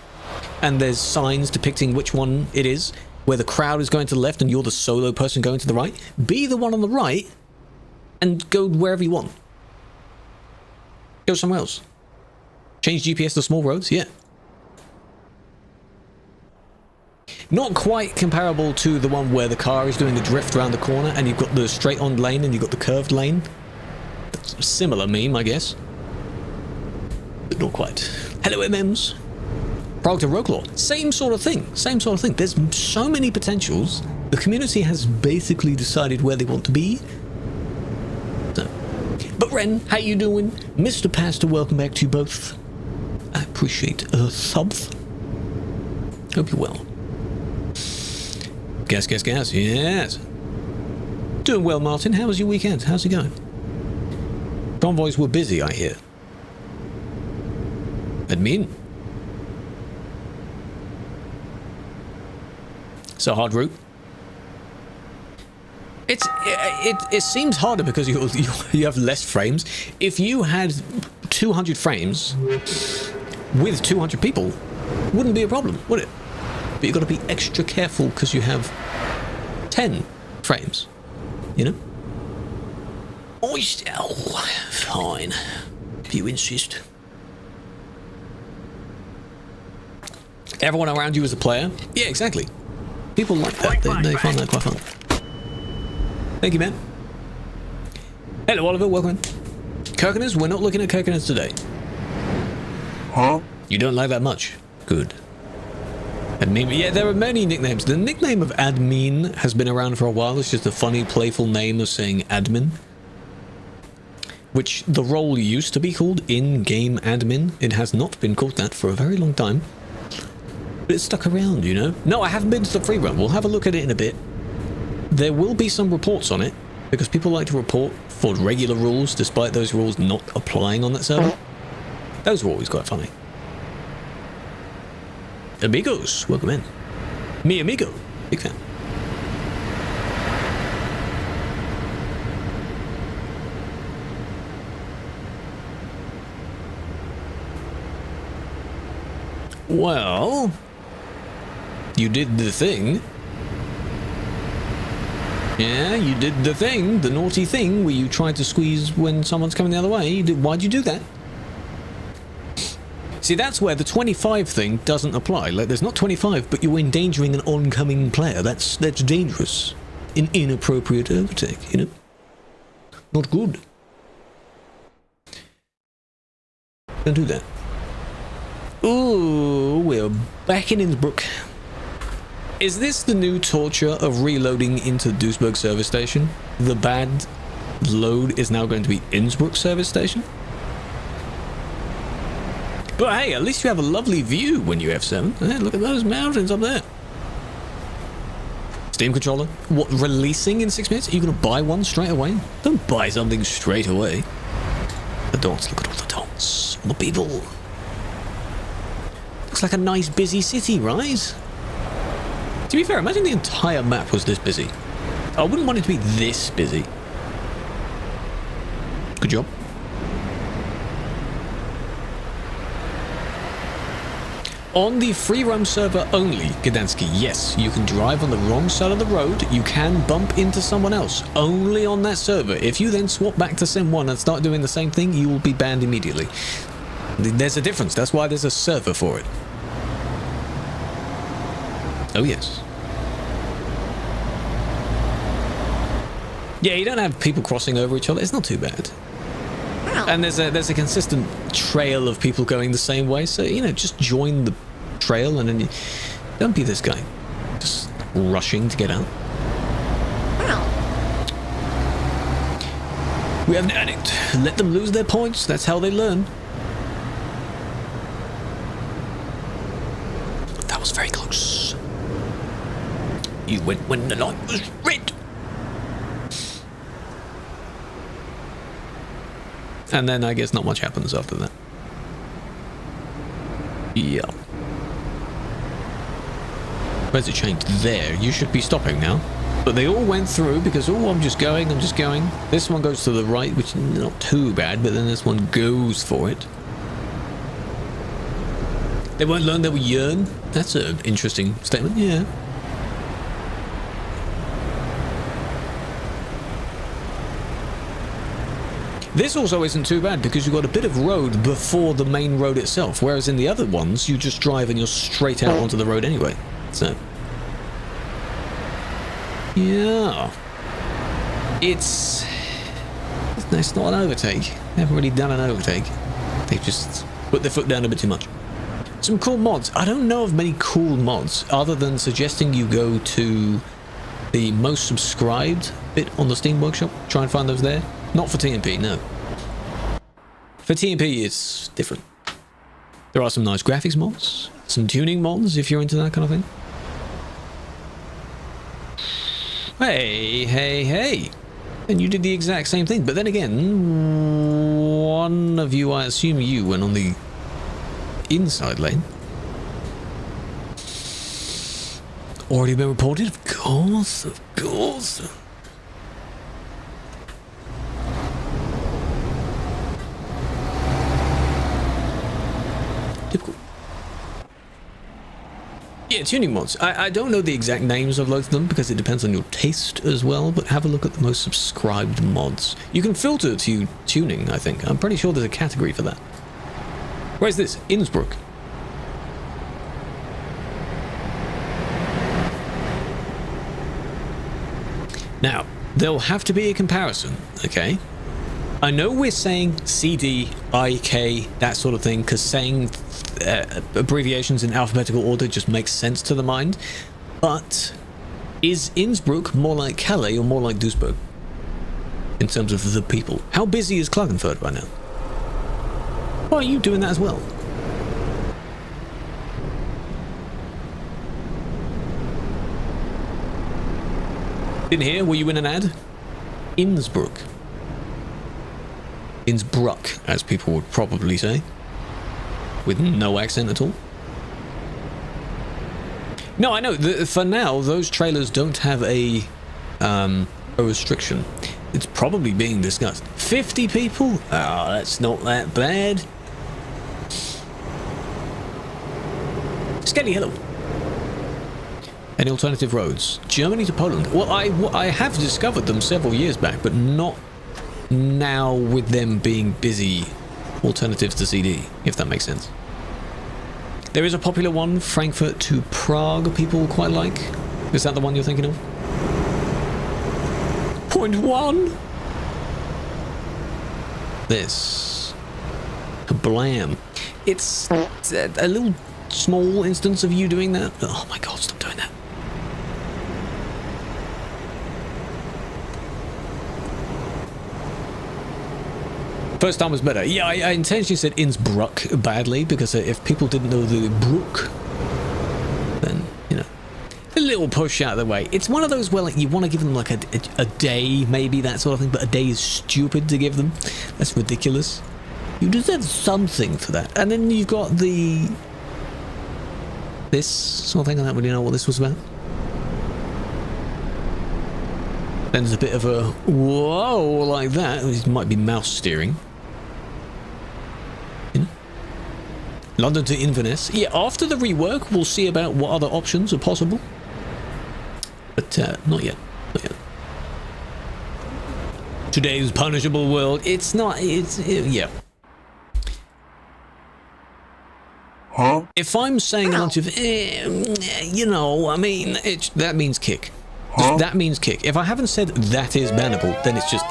And there's signs depicting which one it is, where the crowd is going to the left and you're the solo person going to the right? Be the one on the right and go wherever you want. Go somewhere else. Change GPS to small roads, yeah. Not quite comparable to the one where the car is doing the drift around the corner and you've got the straight-on lane and you've got the curved lane. Similar meme, I guess. But not quite. Hello, MMs. Prague to Wroclaw. Same sort of thing. There's so many potentials. The community has basically decided where they want to be. So. But Ren, how you doing? Mr. Pastor, welcome back to you both. I appreciate a sub. Hope you're well. Gas. Yes. Doing well, Martin. How was your weekend? How's it going? Convoys were busy, I hear. Admin. It's a hard route. It seems harder because you have less frames. If you had 200 frames with 200 people, wouldn't be a problem, would it? But you've got to be extra careful because you have 10 frames, you know? Oh, fine. If you insist. Everyone around you is a player? Yeah, exactly. People like that. They find that quite fun. Thank you, man. Hello, Oliver. Welcome. Kirkeners? We're not looking at Kirkeners today. Huh? You don't like that much? Good. Admin. Yeah, there are many nicknames. The nickname of admin has been around for a while. It's just a funny, playful name of saying admin. Which the role used to be called in-game admin. It has not been called that for a very long time. But it's stuck around, you know? No, I haven't been to the free run. We'll have a look at it in a bit. There will be some reports on it, because people like to report for regular rules, despite those rules not applying on that server. Those are always quite funny. Amigos, welcome in. Mi amigo. Big fan. Well, you did the thing. Yeah, you did the thing, the naughty thing where you tried to squeeze when someone's coming the other way. Why'd you do that? See, that's where the 25 thing doesn't apply. Like, there's not 25, but you're endangering an oncoming player. That's dangerous. An inappropriate overtake, you know? Not good. Don't do that. Ooh, we're back in Innsbruck. Is this the new torture of reloading into Duisburg service station? The bad load is now going to be Innsbruck service station? But hey, at least you have a lovely view when you F7. Hey, look at those mountains up there. Steam controller? What, releasing in 6 minutes? Are you going to buy one straight away? Don't buy something straight away. The dots, look at all the dots. All the people. Looks like a nice busy city, right? To be fair, imagine the entire map was this busy. I wouldn't want it to be this busy. Good job. On the free roam server only, Gdansky, yes, you can drive on the wrong side of the road. You can bump into someone else. Only on that server. If you then swap back to Sim 1 and start doing the same thing, you will be banned immediately. There's a difference. That's why there's a server for it. Oh, yes. Yeah, you don't have people crossing over each other. It's not too bad. And there's a consistent trail of people going the same way. So, you know, just join the trail and then don't be this guy. Just rushing to get out. We have an addict. Let them lose their points. That's how they learn. That was very close. You went when the light was red. And then I guess not much happens after that. Yeah. Where's it changed? There. You should be stopping now. But they all went through because, oh, I'm just going. This one goes to the right, which is not too bad, but then this one goes for it. They won't learn, they will yearn. That's an interesting statement, yeah. This also isn't too bad because you've got a bit of road before the main road itself, whereas in the other ones, you just drive and you're straight out onto the road anyway. So, yeah. It's not an overtake. They haven't really done an overtake. They've just put their foot down a bit too much. Some cool mods. I don't know of many cool mods other than suggesting you go to the most subscribed bit on the Steam Workshop. Try and find those there. Not for TMP, no. For TMP, it's different. There are some nice graphics mods, some tuning mods if you're into that kind of thing. Hey. And you did the exact same thing. But then again, one of you, I assume you, went on the inside lane. Already been reported? Of course. Difficult. Yeah, tuning mods. I don't know the exact names of loads of them because it depends on your taste as well, but have a look at the most subscribed mods. You can filter to tuning, I think. I'm pretty sure there's a category for that. Where's this? Innsbruck. Now, there'll have to be a comparison, okay? I know we're saying CD, IK, that sort of thing, because saying abbreviations in alphabetical order just makes sense to the mind. But is Innsbruck more like Calais or more like Duisburg? In terms of the people. How busy is Klagenfurt right now? Why are you doing that as well? Didn't hear? Were you in an ad? Innsbruck. Innsbruck, as people would probably say. With no accent at all. No, I know. For now, those trailers don't have a restriction. It's probably being discussed. 50 people? Oh, that's not that bad. Skelly, hello. Any alternative roads? Germany to Poland. Well, I have discovered them several years back, but not now with them being busy alternatives to CD, if that makes sense. There is a popular one, Frankfurt to Prague, people quite like. Is that the one you're thinking of? Point one. This. Blam. It's a little small instance of you doing that. Oh my god, stop doing that. First time was better. Yeah, I intentionally said Innsbruck badly because if people didn't know the Brook, then, you know, a little push out of the way. It's one of those where like, you want to give them like a day, maybe, that sort of thing, but a day is stupid to give them. That's ridiculous. You deserve something for that. And then you've got this sort of thing. I don't really know what this was about. Then there's a bit of a whoa like that. It might be mouse steering. London to Inverness. Yeah, after the rework, we'll see about what other options are possible. But not yet. Not yet. Today's punishable world. It's not. Yeah. Huh? If I'm saying a bunch of, you know, I mean, that means kick. Huh? That means kick. If I haven't said that is bannable, then it's just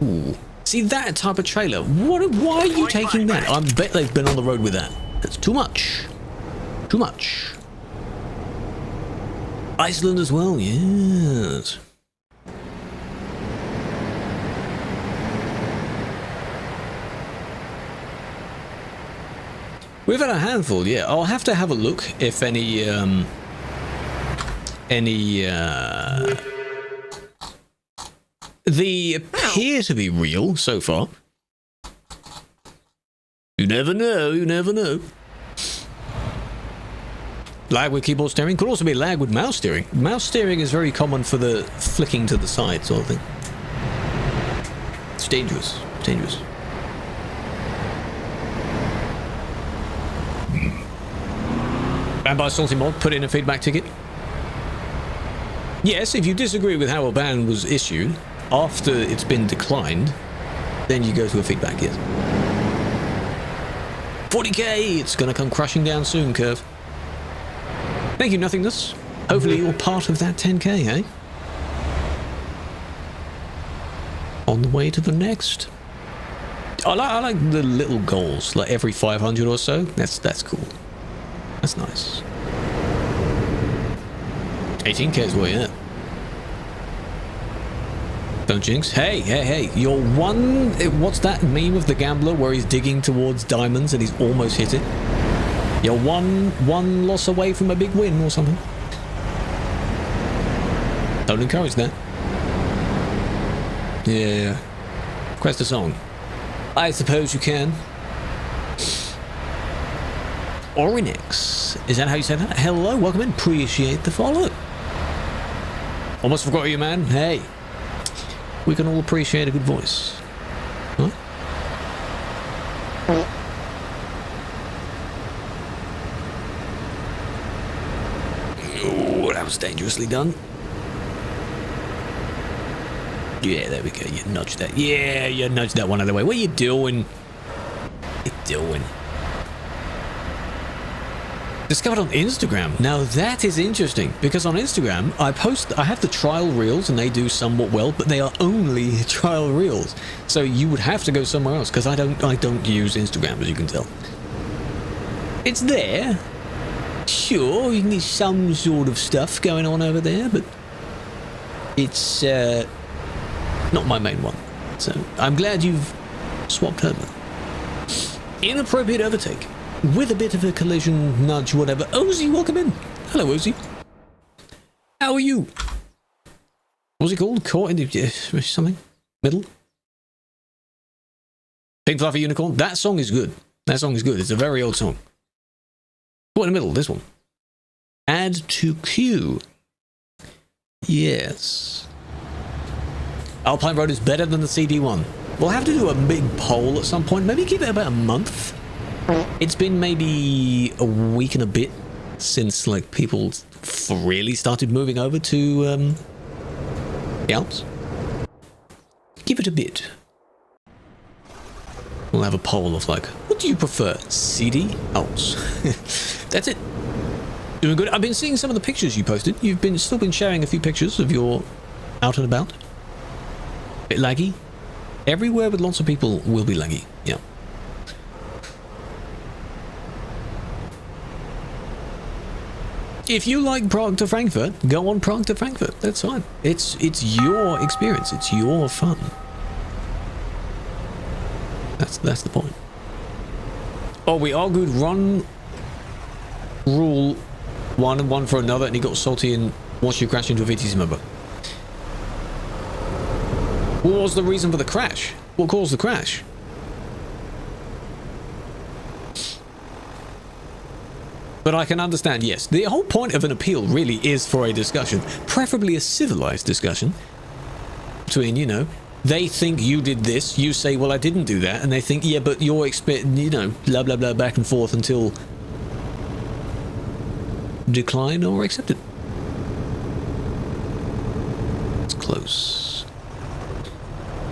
Ooh. See, that type of trailer. Why are you taking that? I bet they've been on the road with that. That's too much. Too much. Iceland as well, yes. We've had a handful, yeah. I'll have to have a look if any they appear to be real so far. You never know, you never know. Lag with keyboard steering could also be lag with mouse steering. Mouse steering is very common for the flicking to the side sort of thing. It's dangerous, dangerous. Banned by Salty Mod, put in a feedback ticket. Yes, if you disagree with how a ban was issued, after it's been declined, then you go to a feedback, yes. 40k, it's gonna come crushing down soon, Curve. Thank you, Nothingness. Hopefully you're part of that 10k, eh? On the way to the next. I like the little goals, like every 500 or so. That's cool. That's nice. 18k is where you're at. Don't jinx. Hey, you're one... What's that meme of the gambler where he's digging towards diamonds and he's almost hit it? You're one loss away from a big win or something. Don't encourage that. Yeah. Request a song. I suppose you can. Orinix. Is that how you say that? Hello, welcome in. Appreciate the follow. Almost forgot you, man. Hey. We can all appreciate a good voice. Huh? Oh, that was dangerously done. Yeah, there we go. You nudged that. Yeah, you nudged that one out of the way. What are you doing? What are you doing? Discovered on Instagram. Now that is interesting because on Instagram I have the trial reels and they do somewhat well, but they are only trial reels. So you would have to go somewhere else because I don't use Instagram, as you can tell. It's there. Sure, you can get some sort of stuff going on over there, but it's not my main one. So I'm glad you've swapped over. Inappropriate overtake. With a bit of a collision, nudge, whatever. Ozzy, welcome in. Hello, Ozzy. How are you? What's it called? Caught in the... something? Middle? Pink Fluffy Unicorn? That song is good. That song is good. It's a very old song. What in the middle? This one. Add to queue. Yes. Alpine Road is better than the CD one. We'll have to do a big poll at some point. Maybe give it about a month. It's been maybe a week and a bit since like people really started moving over to the Alps. Give it a bit. We'll have a poll of like, what do you prefer, CD, Alps? That's it. Doing good. I've been seeing some of the pictures you posted. You've still been sharing a few pictures of your out and about. Bit laggy. Everywhere with lots of people will be laggy. Yeah. If you like Prague to Frankfurt, go on Prague to Frankfurt. That's fine. It's your experience. It's your fun. That's the point. Oh, we argued run rule one and one for another, and he got salty and watched you crash into a VTC member. What was the reason for the crash? What caused the crash? But I can understand, yes. The whole point of an appeal really is for a discussion, preferably a civilized discussion between, you know, they think you did this, you say, well, I didn't do that, and they think, yeah, but you're you know, blah, blah, blah, back and forth until declined or accepted. It's close.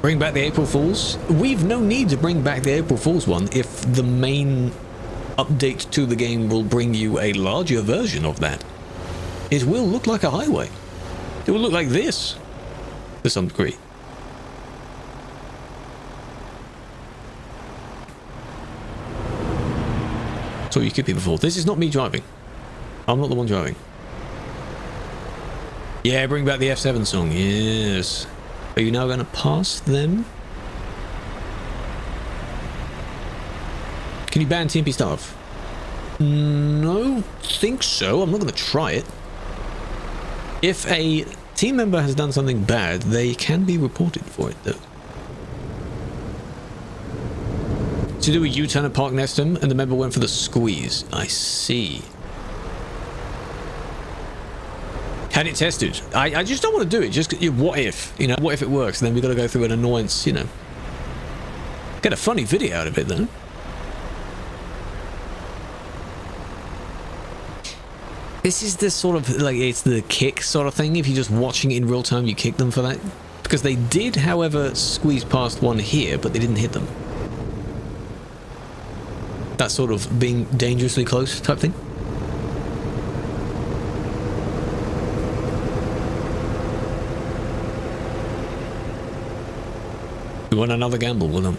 Bring back the April Fools. We've no need to bring back the April Fools one if the main update to the game will bring you a larger version of that. It will look like a highway. It will look like this to some degree. So you could be before. This is not me driving. I'm not the one driving. Yeah, bring back the F7 song. Yes. Are you now going to pass them? Can you ban TMP stuff? No, think so. I'm not going to try it. If a team member has done something bad, they can be reported for it, though. To do a U-turn at Park next to him, and the member went for the squeeze. I see. Had it tested. I just don't want to do it. Just what if? You know, what if it works? And then we've got to go through an annoyance, you know. Get a funny video out of it, though. This is the sort of, like, it's the kick sort of thing. If you're just watching it in real time, you kick them for that. Because they did, however, squeeze past one here, but they didn't hit them. That sort of being dangerously close type thing. We want another gamble, well done.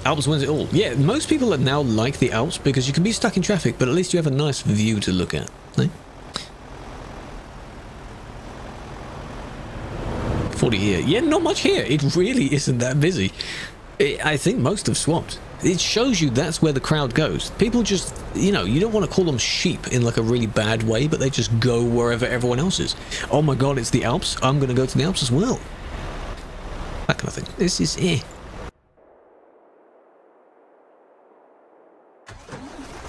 Alps wins it all. Yeah, most people are now like the Alps because you can be stuck in traffic, but at least you have a nice view to look at. Eh? 40 here. Yeah, not much here. It really isn't that busy. I think most have swapped. It shows you that's where the crowd goes. People just, you know, you don't want to call them sheep in like a really bad way, but they just go wherever everyone else is. Oh my god, it's the Alps. I'm going to go to the Alps as well. That kind of thing. This is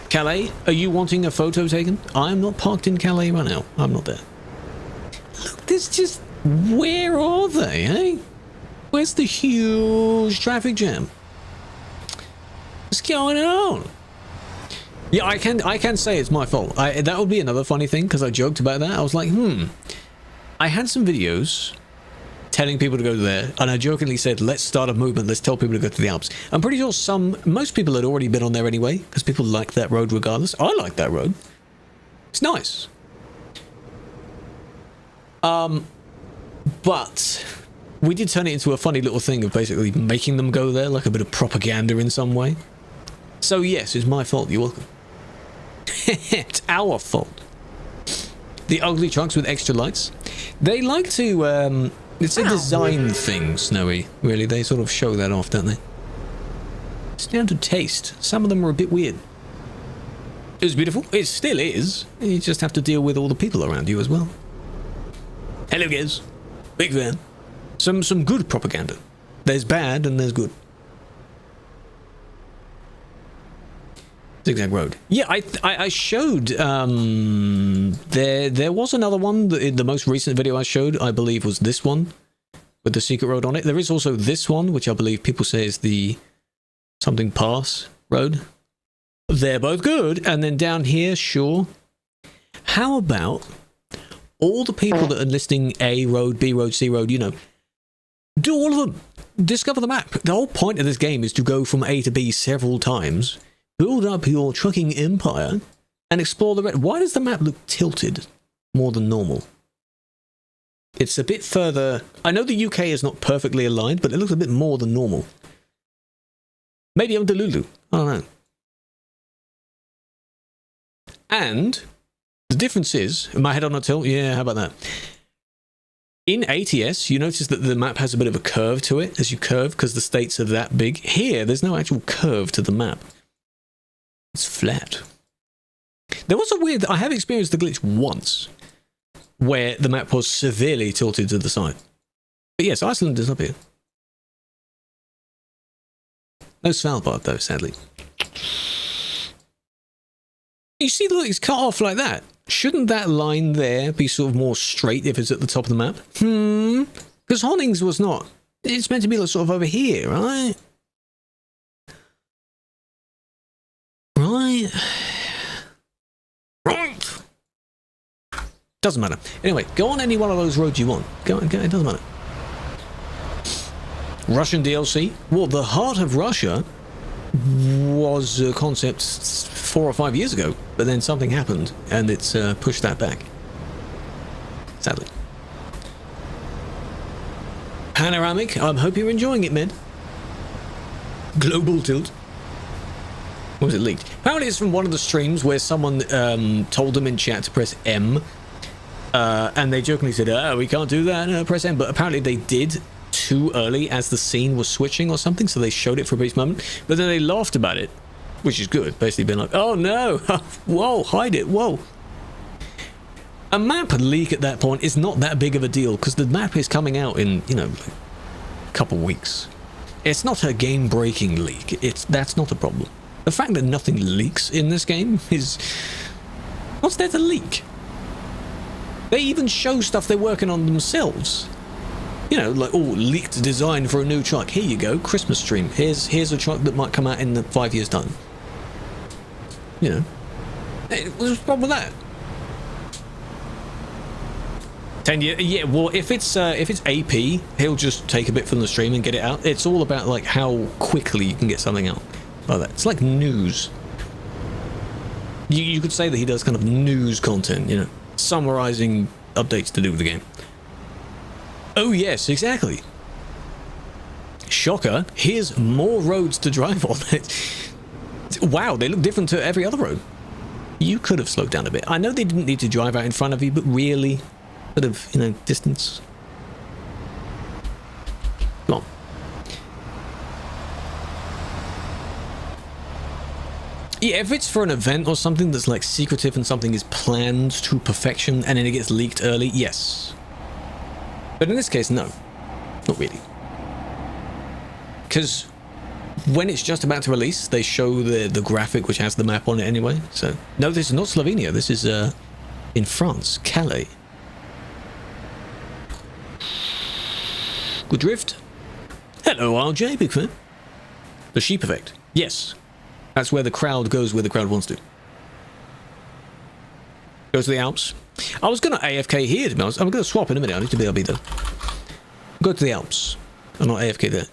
Calais, are you wanting a photo taken? I'm not parked in Calais right now. I'm not there. Look, there's just... Where are they, eh? Where's the huge traffic jam? What's going on? Yeah, I can say it's my fault. That would be another funny thing, because I joked about that. I was like, I had some videos telling people to go there, and I jokingly said, let's start a movement, let's tell people to go to the Alps. I'm pretty sure most people had already been on there anyway, because people like that road regardless. I like that road. It's nice. But we did turn it into a funny little thing of basically making them go there, like a bit of propaganda in some way. So yes, it's my fault, you're welcome. It's our fault. The ugly trucks with extra lights. They like to, it's a design thing, Snowy, really. They sort of show that off, don't they? It's down to taste. Some of them are a bit weird. It was beautiful. It still is. You just have to deal with all the people around you as well. Hello, guys. Big fan. Some good propaganda. There's bad and there's good. Zigzag Road. Yeah, I showed, there was another one that in the most recent video I showed, I believe was this one, with the secret road on it. There is also this one, which I believe people say is the something pass road. They're both good. And then down here, sure. How about all the people that are listing A road, B road, C road, you know, do all of them. Discover the map. The whole point of this game is to go from A to B several times, build up your trucking empire, and explore the rest. Why does the map look tilted more than normal? It's a bit further. I know the UK is not perfectly aligned, but it looks a bit more than normal. Maybe I'm Delulu. I don't know. And the difference is, am I head on a tilt? Yeah, how about that? In ATS, you notice that the map has a bit of a curve to it as you curve because the states are that big. Here, there's no actual curve to the map. It's flat. There was a weird... I have experienced the glitch once where the map was severely tilted to the side. But yes, Iceland is up here. No Svalbard, though, sadly. You see, look, it's cut off like that. Shouldn't that line there be sort of more straight if it's at the top of the map? Because Honnings was not. It's meant to be like sort of over here, right? Right. Doesn't matter. Anyway, go on any one of those roads you want. Go, it doesn't matter. Russian DLC? Well, the heart of Russia was a concept 4 or 5 years ago, but then something happened and it's pushed that back. Sadly. Panoramic, I hope you're enjoying it, Med. Global tilt. What was it leaked? Apparently it's from one of the streams where someone told them in chat to press M, and they jokingly said, we can't do that, press M, but apparently they did too early as the scene was switching or something, so they showed it for a brief moment, but then they laughed about it, which is good. Basically being like, oh no, whoa, hide it, whoa. A map leak at that point is not that big of a deal because the map is coming out in, you know, a couple weeks. It's not a game-breaking leak. That's not a problem. The fact that nothing leaks in this game is... What's there to leak? They even show stuff they're working on themselves. You know, like, oh, leaked design for a new truck. Here you go, Christmas stream. Here's a truck that might come out in 5 years' time. You know. Hey, what's the problem with that? 10 years? Yeah, well, if it's AP, he'll just take a bit from the stream and get it out. It's all about, like, how quickly you can get something out like that. It's like news. You could say that he does kind of news content, you know, summarizing updates to do with the game. Oh yes, exactly. Shocker, here's more roads to drive on. Wow, they look different to every other road. You could have slowed down a bit. I know they didn't need to drive out in front of you, but really, sort of, you know, distance. Come on. Yeah, if it's for an event or something that's like secretive and something is planned to perfection and then it gets leaked early, yes. But in this case, no. Not really. Because when it's just about to release, they show the graphic which has the map on it anyway. So, no, this is not Slovenia. This is in France, Calais. Good drift. Hello, RJ, big fan. The sheep effect. Yes. That's where the crowd goes where the crowd wants to. Go to the Alps. I was going to AFK here, to be honest. I'm going to swap in a minute. I need to be LB though. Go to the Alps. I'm not AFK there.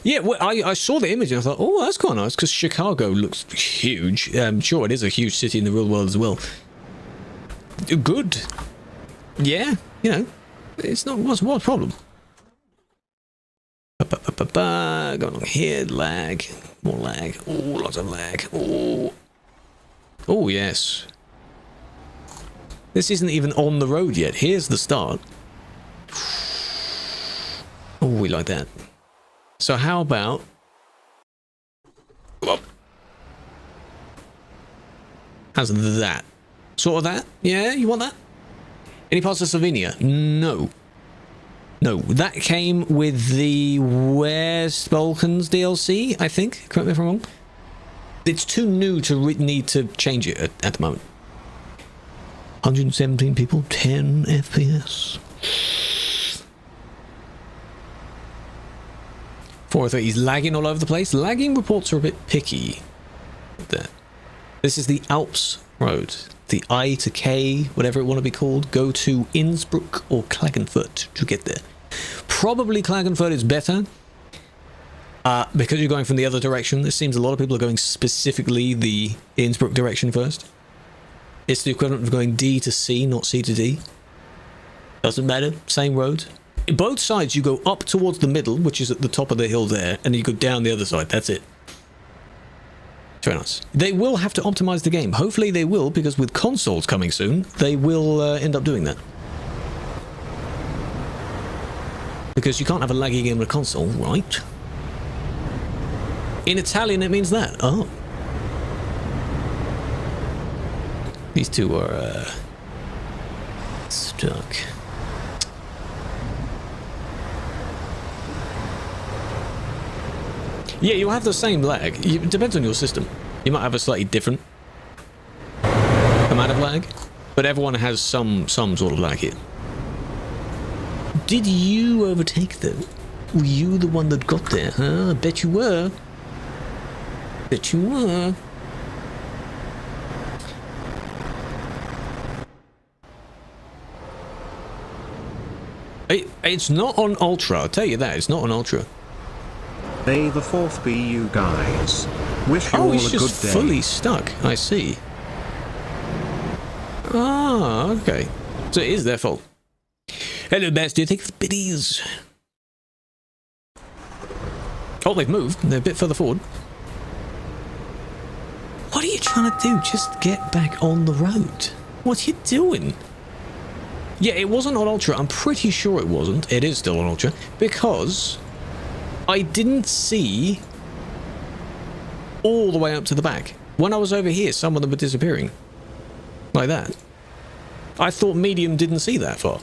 Yeah, well, I saw the image and I thought, oh, that's quite nice, because Chicago looks huge. Sure, it is a huge city in the real world as well. Good. Yeah, you know, it's not, what's the problem? Going along here, lag, more lag, oh, lots of lag, oh. Oh, yes. This isn't even on the road yet. Here's the start. Oh, we like that. So how about... How's that? Sort of that? Yeah, you want that? Any parts of Slovenia? No. No, that came with the West Balkans DLC, I think. Correct me if I'm wrong. It's too new to need to change it at the moment. 117 people, 10 FPS. 403, he's lagging all over the place. Lagging reports are a bit picky. There. This is the Alps road. The I to K, whatever it want to be called. Go to Innsbruck or Klagenfurt to get there. Probably Klagenfurt is better. Because you're going from the other direction. It seems a lot of people are going specifically the Innsbruck direction first. It's the equivalent of going D to C, not C to D. Doesn't matter. Same road. In both sides, you go up towards the middle, which is at the top of the hill there, and you go down the other side. That's it. Very nice. They will have to optimize the game. Hopefully they will, because with consoles coming soon, they will end up doing that. Because you can't have a laggy game with a console, right? In Italian, it means that. Oh. These two are stuck. Yeah, you'll have the same lag. It depends on your system. You might have a slightly different amount of lag, but everyone has some sort of lag here. Did you overtake them? Were you the one that got there, huh? I bet you were. Bet you were. It's not on Ultra, I'll tell you that. It's not on Ultra. May the 4th be you guys. Wish you all a it's good just day. fully stuck. I see. Ah, okay. So it is their fault. Hello, Best. Do you take the biddies? Oh, they've moved. They're a bit further forward. What are you trying to do? Just get back on the road. What are you doing? Yeah, it wasn't on Ultra. I'm pretty sure it wasn't. It is still on Ultra. Because I didn't see all the way up to the back. When I was over here, some of them were disappearing. Like that. I thought medium didn't see that far.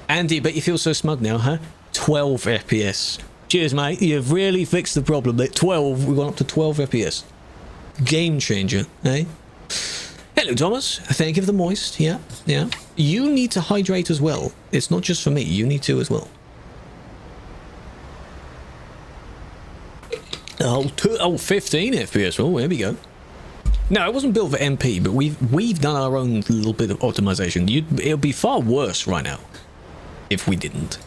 Andy, but you feel so smug now, huh? 12 FPS. Cheers, mate. You've really fixed the problem. At 12, we've gone up to 12 FPS. Game changer, eh? Hello, Thomas. Thank you for the moist. Yeah, yeah. You need to hydrate as well. It's not just for me. You need to as well. Oh, 15 FPS. Oh, there we go. No, it wasn't built for MP, but we've done our own little bit of optimization. It'll be far worse right now if we didn't.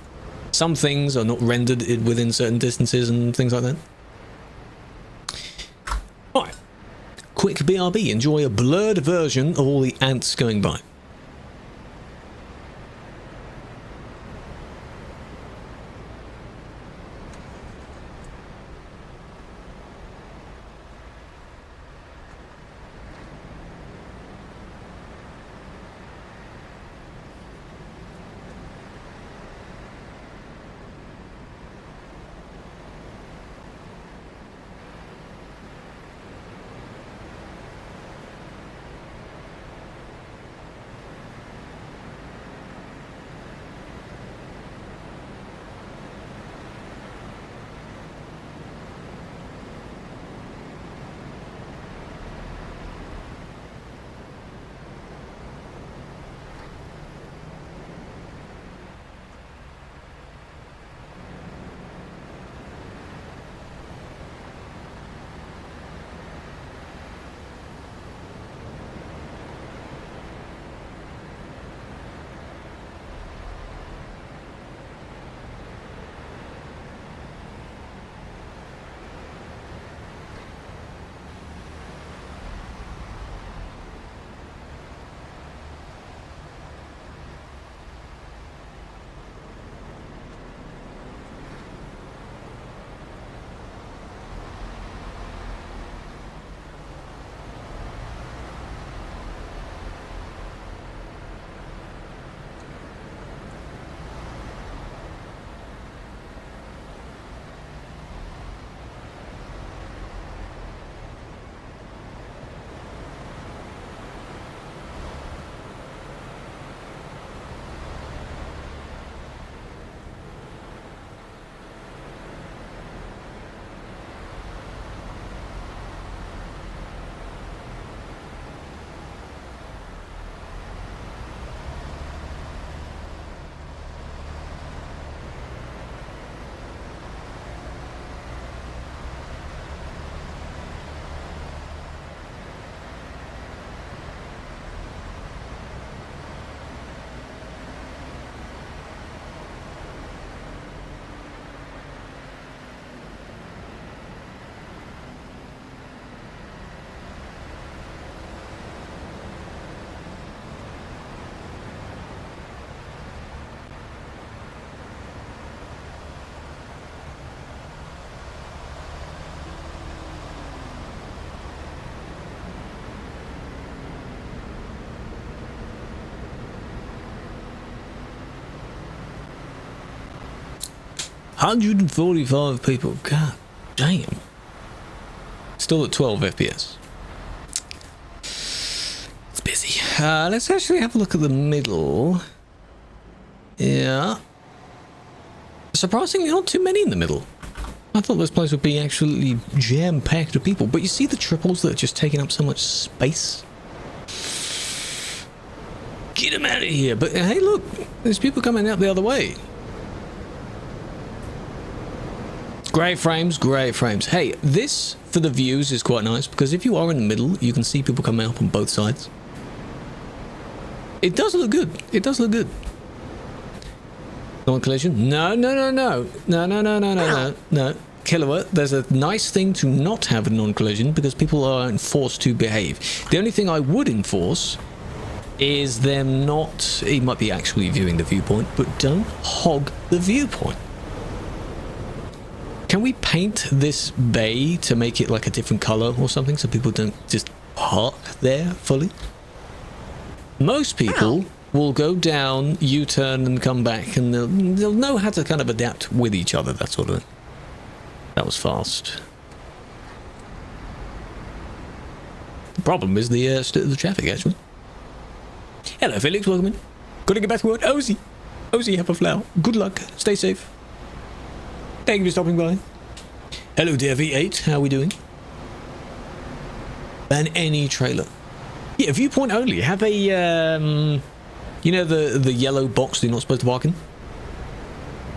Some things are not rendered within certain distances and things like that. Alright. Quick BRB. Enjoy a blurred version of all the ants going by. 145 people. God damn. Still at 12 FPS. It's busy. Let's actually have a look at the middle. Yeah. Surprisingly, not too many in the middle. I thought this place would be absolutely jam-packed with people. But you see the triples that are just taking up so much space? Get them out of here. But hey, look. There's people coming out the other way. Great frames, great frames. Hey, this, for the views, is quite nice. Because if you are in the middle, you can see people coming up on both sides. It does look good. It does look good. Non-collision? No. Kilowatt, there's a nice thing to not have a non-collision because people are enforced to behave. The only thing I would enforce is them not... He might be actually viewing the viewpoint, but don't hog the viewpoint. Can we paint this bay to make it like a different color or something so people don't just park there fully? Most people will go down, U-turn and come back, and they'll know how to kind of adapt with each other, that sort of thing. That was fast. The problem is the state of the traffic, actually. Hello, Felix, welcome in. Gotta get back to work. Ozzy, have a flower. Good luck. Stay safe. Thank you for stopping by. Hello, dear V8. How are we doing? Ban any trailer. Yeah, viewpoint only. Have a, you know the yellow box that you're not supposed to park in?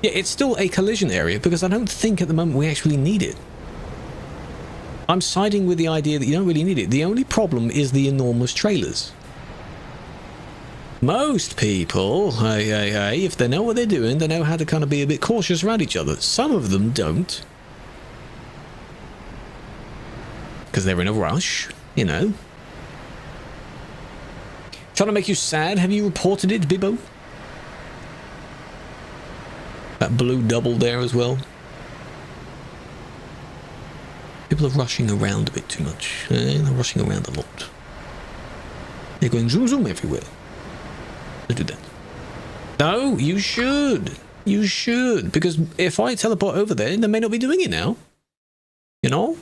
Yeah, it's still a collision area because I don't think at the moment we actually need it. I'm siding with the idea that you don't really need it. The only problem is the enormous trailers. Most people, hey, if they know what they're doing, they know how to kind of be a bit cautious around each other. Some of them don't. Because they're in a rush, you know. Trying to make you sad? Have you reported it, Bibbo? That blue double there as well. People are rushing around a bit too much. They're rushing around a lot. They're going zoom zoom everywhere. Don't do that. No, you should. You should. Because if I teleport over there, they may not be doing it now. You know?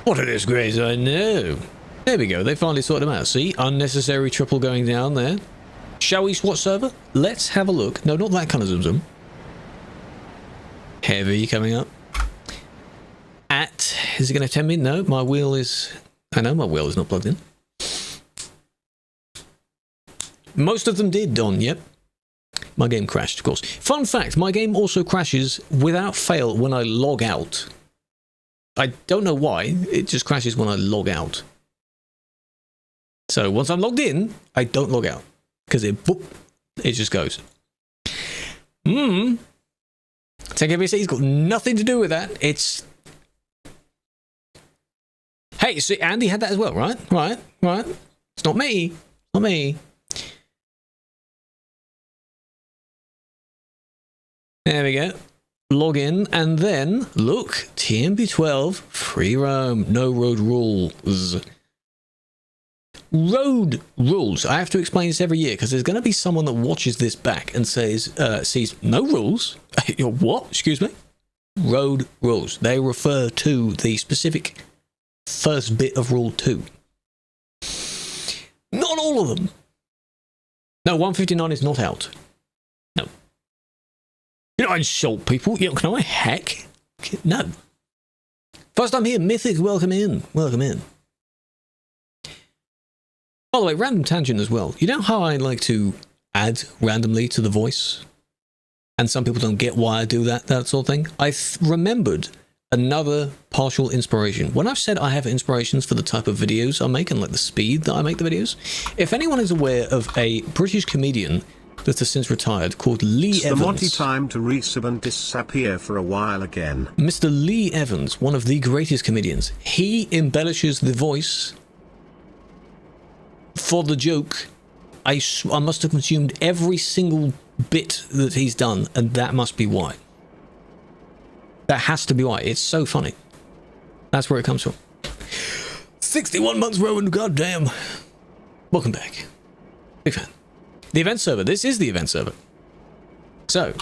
What a disgrace, I know. There we go, they finally sorted them out. See, unnecessary triple going down there. Shall we swatch server? Let's have a look. No, not that kind of zoom zoom. Heavy coming up. Is it going to tempt me? No, my wheel is... I know my wheel is not plugged in. Most of them did, Don, yep. My game crashed, of course. Fun fact, my game also crashes without fail when I log out. I don't know why, it just crashes when I log out. So once I'm logged in, I don't log out. Because it just goes. TechABC's got nothing to do with that. It's... Hey, see, Andy had that as well, right? Right. It's not me. Not me. There we go. Log in, and then, look, TMP12, free roam, no road rules. Road rules. I have to explain this every year, because there's going to be someone that watches this back and says, sees no rules. What? Excuse me? Road rules. They refer to the specific first bit of Rule 2. Not all of them. No, 159 is not out. No. You don't insult people. You know, can I hack? No. First time here, Mythic, welcome in. Welcome in. By the way, random tangent as well. You know how I like to add randomly to the voice? And some people don't get why I do that sort of thing. I remembered another partial inspiration. When I've said I have inspirations for the type of videos I make and like the speed that I make the videos, if anyone is aware of a British comedian that has since retired called Lee Evans. The Monty time to resub and disappear for a while again. Mr. Lee Evans, one of the greatest comedians, he embellishes the voice for the joke. I must have consumed every single bit that he's done, and that must be why. That has to be why. It's so funny. That's where it comes from. 61 months, Rowan, goddamn. Welcome back. Big fan. The event server. This is the event server. So,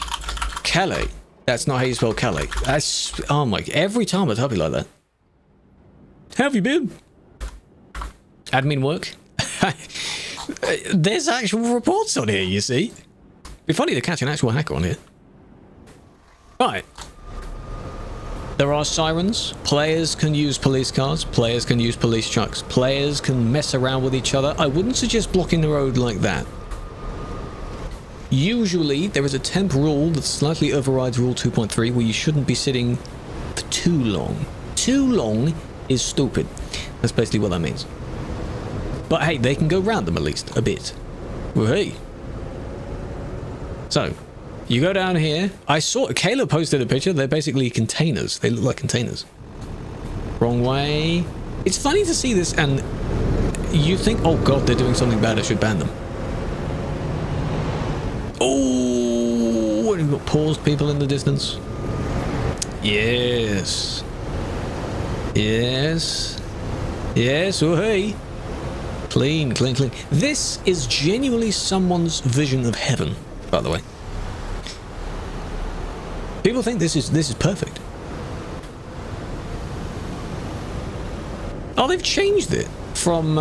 Calais. That's not how you spell Calais. That's... Oh my... Every time I type it like that. How have you been? Admin work? There's actual reports on here, you see. It'd be funny to catch an actual hacker on here. Right. There are sirens. Players can use police cars. Players can use police trucks. Players can mess around with each other. I wouldn't suggest blocking the road like that. Usually, there is a temp rule that slightly overrides Rule 2.3 where you shouldn't be sitting for too long. Too long is stupid. That's basically what that means. But hey, they can go round them at least a bit. Well, hey. So, you go down here. I saw Kayla posted a picture. They're basically containers. They look like containers. Wrong way. It's funny to see this and you think, oh god, they're doing something bad. I should ban them. Oh, and we've got paused people in the distance. Yes. Yes. Yes. Oh, hey. Clean, clean, clean. This is genuinely someone's vision of heaven, by the way. People think this is perfect. Oh, they've changed it from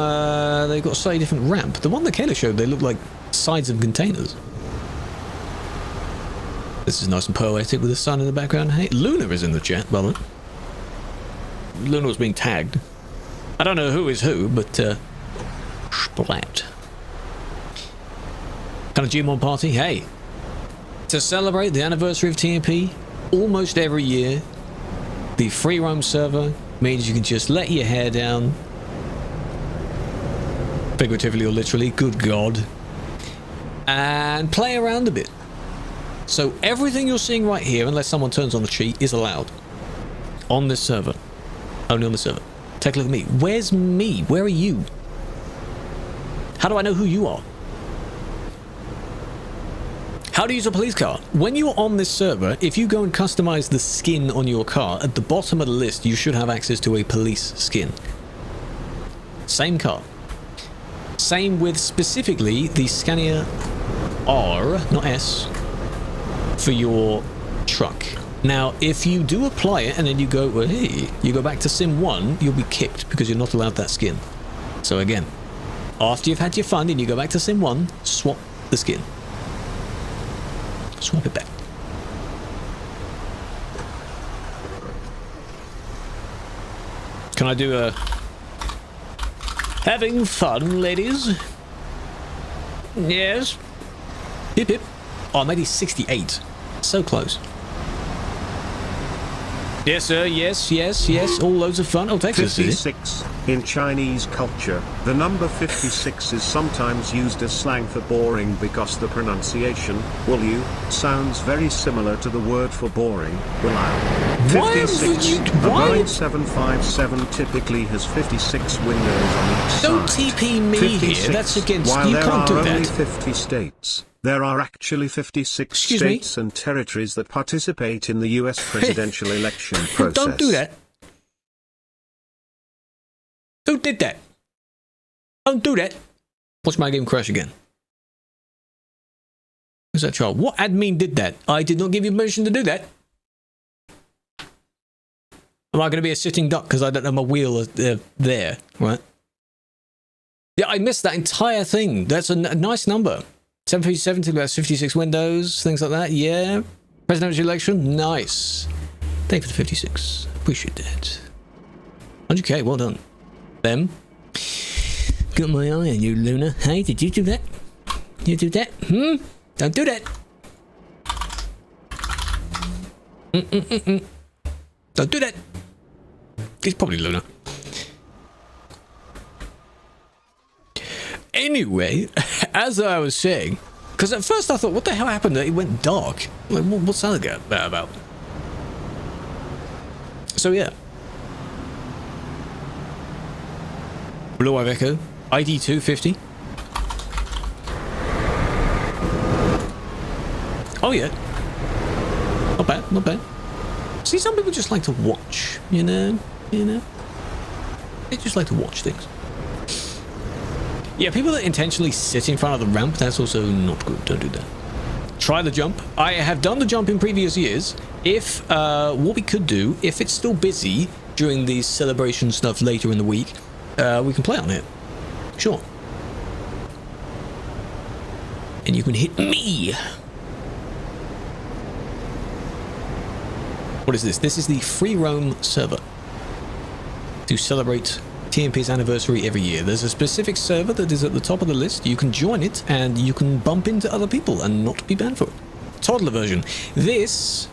they've got a slightly different ramp. The one that Kayla showed, they look like sides of containers. This is nice and poetic with the sun in the background. Hey, Luna is in the chat, by the way. Luna was being tagged. I don't know who is who, but splat. Kind of Gmon party. Hey, to celebrate the anniversary of TMP, almost every year, the free roam server means you can just let your hair down, figuratively or literally, good god, and play around a bit. So everything you're seeing right here, unless someone turns on the cheat, is allowed on this server. Only on the server. Take a look at me. Where's me? Where are you? How do I know who you are? How to use a police car. When you're on this server, if you go and customize the skin on your car, at the bottom of the list, you should have access to a police skin. Same car. Same with specifically the Scania R, not S, for your truck. Now, if you do apply it and then you go, well, hey, you go back to Sim 1, you'll be kicked because you're not allowed that skin. So again, after you've had your fun and you go back to Sim 1, swap the skin. Swap it back. Can I do a... Having fun, ladies? Yes. Hip hip. Oh, maybe 68. So close. Yes, sir. Yes, yes, yes. All loads of fun. Oh, Texas. 56. In Chinese culture, the number 56 is sometimes used as slang for boring because the pronunciation, Wulu, sounds very similar to the word for boring, Willow. 56. A Boeing 757 typically has 56 windows on each Don't side. TP me 56. here. That's against... While you there can't do are only that. 50 states, there are actually 56 Excuse me? states and territories that participate in the US presidential election process. Don't do that. Who did that? Don't do that. Watch my game crash again. Who's that child? What admin did that? I did not give you permission to do that. Am I going to be a sitting duck because I don't have my wheel there, right? Yeah, I missed that entire thing. That's a nice number. 757, about 56 windows, things like that. Yeah. Presidential election, nice. Thank you for the 56. Appreciate that. 100k, well done. Them. Got my eye on you, Luna. Hey, did you do that? You do that? Don't do that. Don't do that. It's probably Luna. Anyway, as I was saying, because at first I thought, what the hell happened? It went dark. Like, what's that about? So yeah. Blue Eye Echo, ID 250. Oh yeah. Not bad, not bad. See, some people just like to watch, you know? They just like to watch things. Yeah, people that intentionally sit in front of the ramp, that's also not good. Don't do that. Try the jump. I have done the jump in previous years. If, what we could do, if it's still busy during these celebration stuff later in the week, we can play on it. Sure. And you can hit me. What is this? This is the free roam server to celebrate TMP's anniversary every year. There's a specific server that is at the top of the list. You can join it and you can bump into other people and not be banned for it. Toddler version. This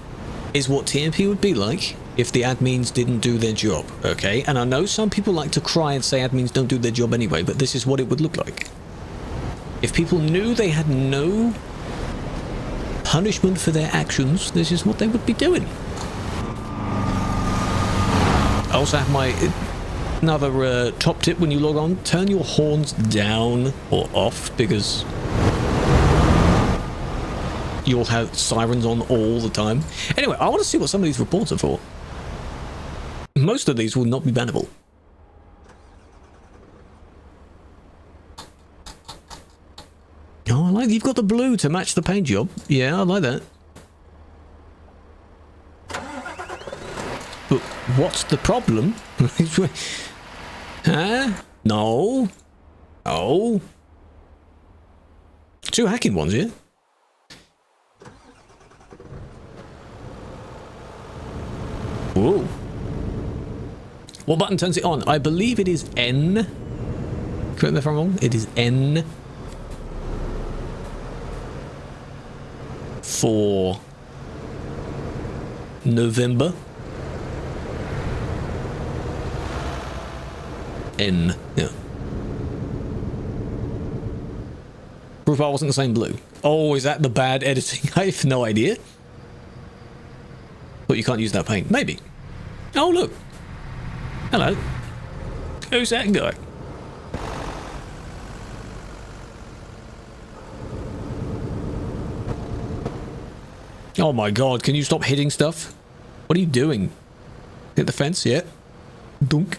is what TMP would be like if the admins didn't do their job, okay? And I know some people like to cry and say admins don't do their job anyway, but this is what it would look like. If people knew they had no punishment for their actions, this is what they would be doing. I also have my another top tip when you log on: turn your horns down or off, because you'll have sirens on all the time. Anyway, I want to see what some of these reports are for. Most of these will not be bannable. Oh, I like you've got the blue to match the paint job. Yeah, I like that. But what's the problem? Huh? No. Oh. 2 hacking ones, yeah? Whoa. What button turns it on? I believe it is N. Correct me if I'm wrong. It is N. For November. N. Yeah. Proof I wasn't the same blue. Oh, is that the bad editing? I have no idea. But you can't use that paint. Maybe. Oh, look. Hello. Who's that guy? Oh my god, can you stop hitting stuff? What are you doing? Hit the fence, yeah. Dunk.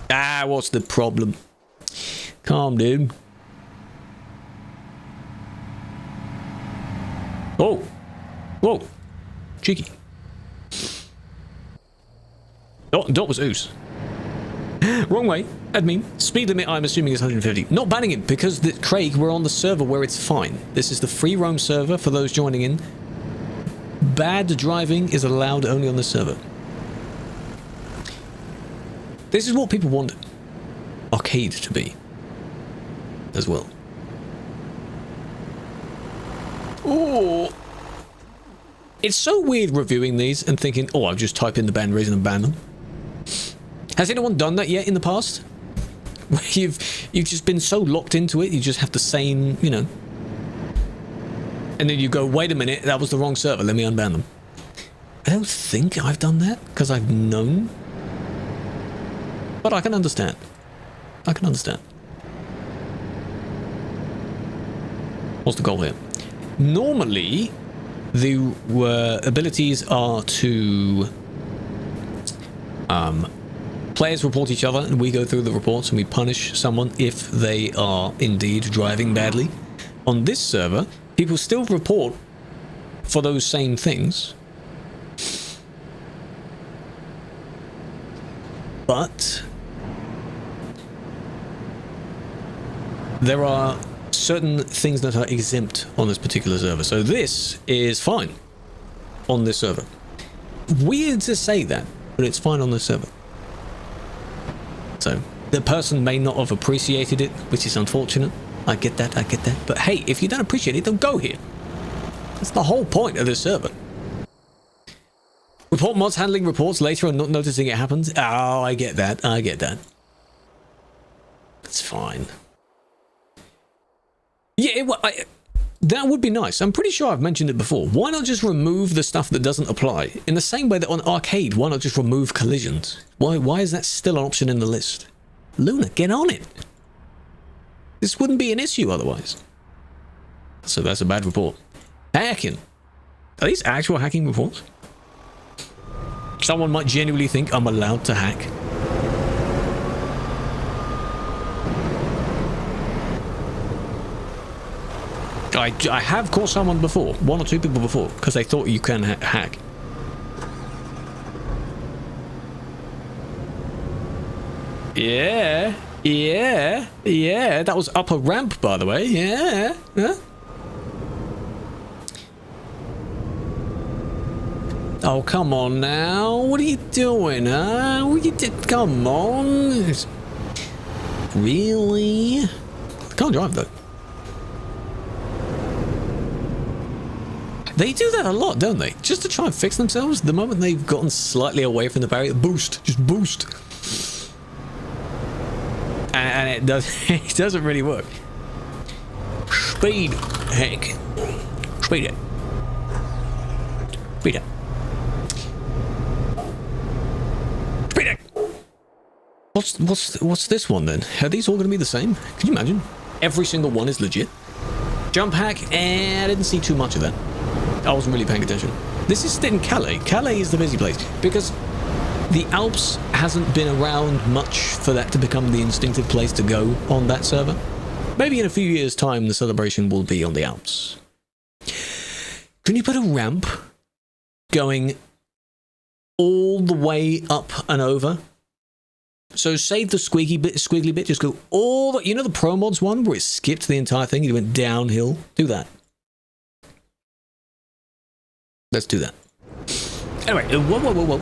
Ah, what's the problem? Calm, dude. Whoa. Whoa. Cheeky. Oh, dot was ooze. Wrong way. Admin. Speed limit, I'm assuming, is 150. Not banning it, because, Craig, we're on the server where it's fine. This is the free roam server for those joining in. Bad driving is allowed only on the server. This is what people want arcade to be. As well. Oh. It's so weird reviewing these and thinking, oh, I'll just type in the ban reason and ban them. Has anyone done that yet in the past? Where you've just been so locked into it, you just have the same, you know. And then you go, wait a minute, that was the wrong server, let me unban them. I don't think I've done that, because I've known. But I can understand. I can understand. What's the goal here? Normally, the abilities are to players report each other, and we go through the reports and we punish someone if they are indeed driving badly. On this server, people still report for those same things, but there are certain things that are exempt on this particular server. So this is fine on this server. Weird to say that, but it's fine on this server. So the person may not have appreciated it, which is unfortunate. I get that, I get that. But hey, if you don't appreciate it, don't go here. That's the whole point of this server. Report mods handling reports later and not noticing it happens. Oh, I get that, I get that. It's fine. Yeah, that would be nice. I'm pretty sure I've mentioned it before. Why not just remove the stuff that doesn't apply? In the same way that on arcade, why not just remove collisions? Why is that still an option in the list? Luna, get on it. This wouldn't be an issue otherwise. So that's a bad report. Hacking. Are these actual hacking reports? Someone might genuinely think I'm allowed to hack. I have caught someone before, 1 or 2 people before, because they thought you can hack. Yeah, yeah, yeah. That was up a ramp, by the way. Yeah. Huh? Oh, come on now. What are you doing, huh? What you did? Come on. Really? I can't drive, though. They do that a lot, don't they? Just to try and fix themselves. The moment they've gotten slightly away from the barrier, boost. Just boost. And it doesn't really work. Speed, heck. Speed it. Speed it. Speed it. What's this one then? Are these all going to be the same? Can you imagine? Every single one is legit. Jump hack, I didn't see too much of that. I wasn't really paying attention. This is in Calais. Calais is the busy place because the Alps hasn't been around much for that to become the instinctive place to go on that server. Maybe in a few years' time the celebration will be on the Alps. Can you put a ramp going all the way up and over? So save the squiggly bit, just go all the... You know the Pro Mods one where it skipped the entire thing? It went downhill? Do that. Let's do that. Anyway, whoa.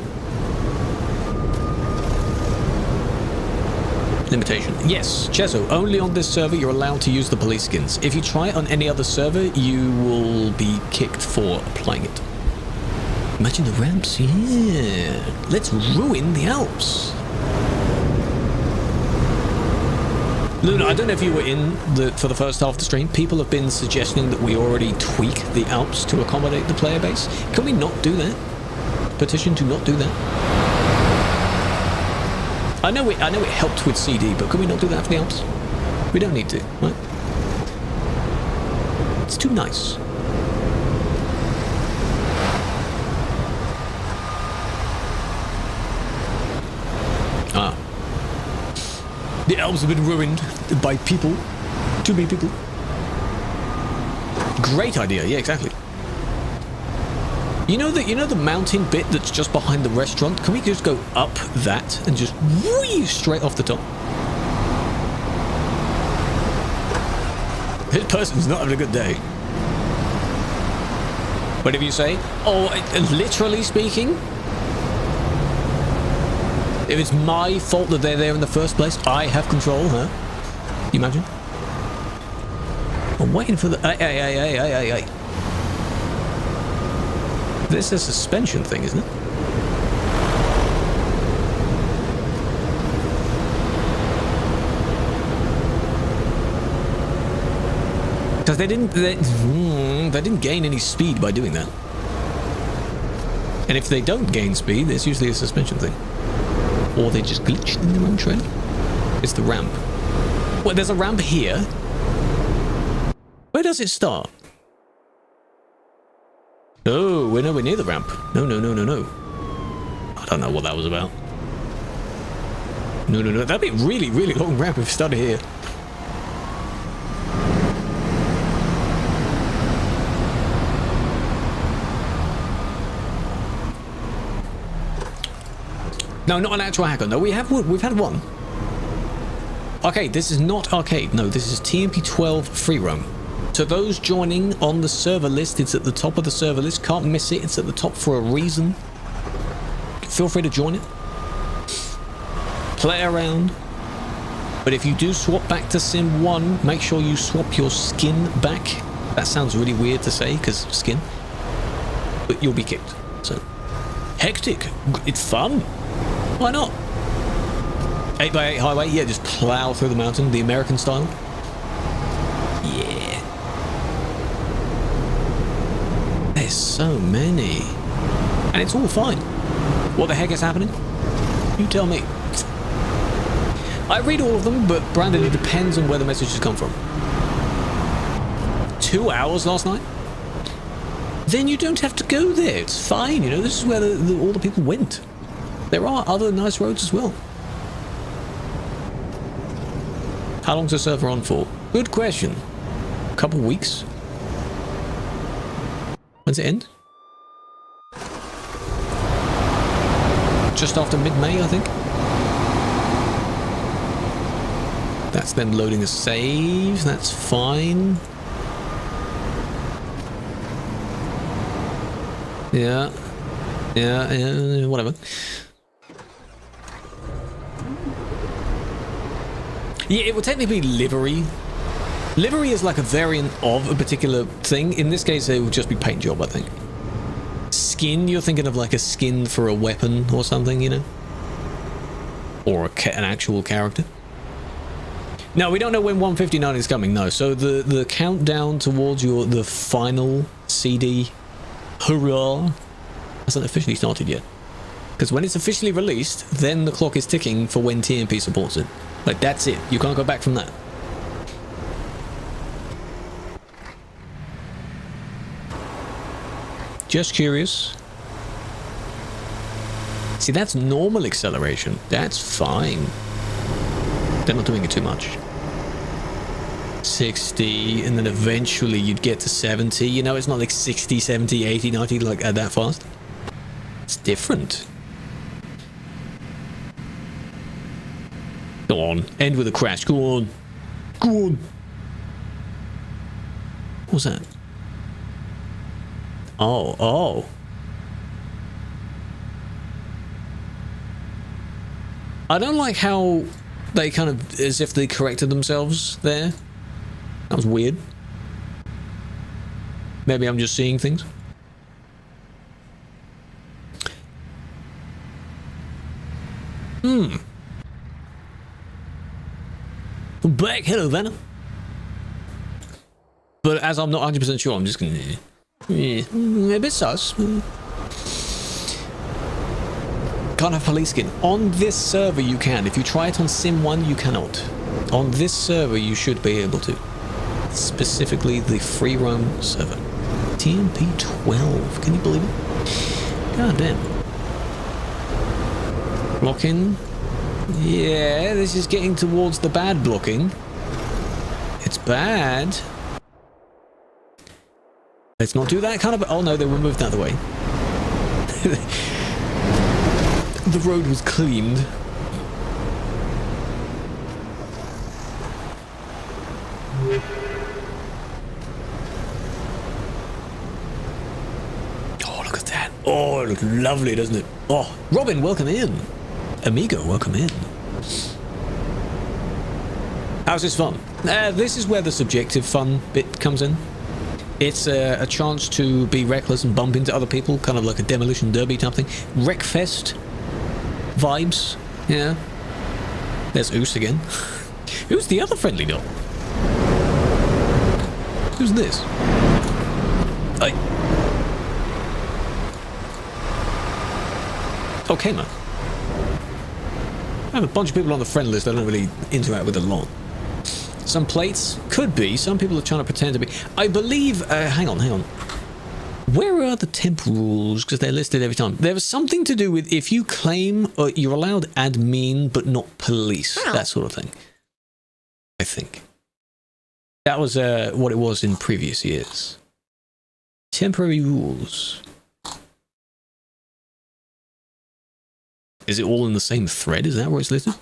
Limitation. Yes, Cheso, only on this server you're allowed to use the police skins. If you try it on any other server, you will be kicked for applying it. Imagine the ramps, yeah. Let's ruin the Alps. Luna, I don't know if you were in for the first half of the stream. People have been suggesting that we already tweak the Alps to accommodate the player base. Can we not do that? Petition to not do that. I know it helped with CD, but can we not do that for the Alps? We don't need to, right? It's too nice. Ah. The Alps have been ruined by people. Too many people. Great idea. Yeah, exactly. You know the mountain bit that's just behind the restaurant? Can we just go up that and just whee straight off the top? This person's not having a good day. Whatever you say. Oh, literally speaking, if it's my fault that they're there in the first place, I have control, huh? You imagine? I'm waiting for the... Hey. This is a suspension thing, isn't it? Because they didn't gain any speed by doing that. And if they don't gain speed, there's usually a suspension thing. Or they just glitched in their own trail. It's the ramp. Well, there's a ramp here. Where does it start? Oh, we're nowhere near the ramp. No. I don't know what that was about. No. That'd be a really, really long ramp if it started here. No, not an actual hacker. No, we've had one. Arcade. This is not arcade. No, this is TMP12 free roam. To those joining on the server list, it's at the top of the server list. Can't miss it. It's at the top for a reason. Feel free to join it. Play around. But if you do swap back to Sim 1, make sure you swap your skin back. That sounds really weird to say, because skin. But you'll be kicked. So, hectic. It's fun. Why not? 8x8 highway. Yeah, just plow through the mountain, the American style. Yeah. There's so many. And it's all fine. What the heck is happening? You tell me. I read all of them, but Brandon, it depends on where the messages come from. 2 hours last night? Then you don't have to go there. It's fine, you know. This is where all the people went. There are other nice roads as well. How long's the server on for? Good question. A couple weeks? When's it end? Just after mid-May, I think. That's them loading a save. That's fine. Yeah. Yeah, whatever. Yeah, it will technically be livery. Livery is like a variant of a particular thing. In this case, it would just be paint job, I think. Skin, you're thinking of like a skin for a weapon or something, you know? Or an actual character. No, we don't know when 159 is coming, no. So the countdown towards the final CD, hurrah, hasn't officially started yet. Because when it's officially released, then the clock is ticking for when TMP supports it. Like, that's it. You can't go back from that. Just curious. See, that's normal acceleration. That's fine. They're not doing it too much. 60, and then eventually you'd get to 70. You know, it's not like 60, 70, 80, 90, like that fast. It's different. Go on, end with a crash. Go on. Go on. What was that? Oh. I don't like how they kind of, as if they corrected themselves there. That was weird. Maybe I'm just seeing things. I'm back. Hello, Venom. But as I'm not 100% sure, I'm just gonna... Yeah, a bit sus. Can't have police skin. On this server you can. If you try it on Sim 1, you cannot. On this server you should be able to. Specifically the free roam server. TMP 12. Can you believe it? God damn. Blocking. Yeah, this is getting towards the bad blocking. It's bad. Let's not do that kind of... Oh no, they were moved out of the way. The road was cleaned. Oh, look at that. Oh, it looks lovely, doesn't it? Oh, Robin, welcome in. Amigo, welcome in. How's this fun? This is where the subjective fun bit comes in. It's a chance to be reckless and bump into other people, kind of like a demolition derby type thing. Wreckfest vibes, yeah. There's Oos again. Who's the other friendly dog? Who's this? Hey. Okay, man. I have a bunch of people on the friend list I don't really interact with a lot. Some plates? Could be. Some people are trying to pretend to be. I believe... hang on. Where are the temp rules? Because they're listed every time. There was something to do with if you claim... you're allowed admin, but not police. That sort of thing. I think. That was what it was in previous years. Temporary rules. Is it all in the same thread? Is that where it's listed?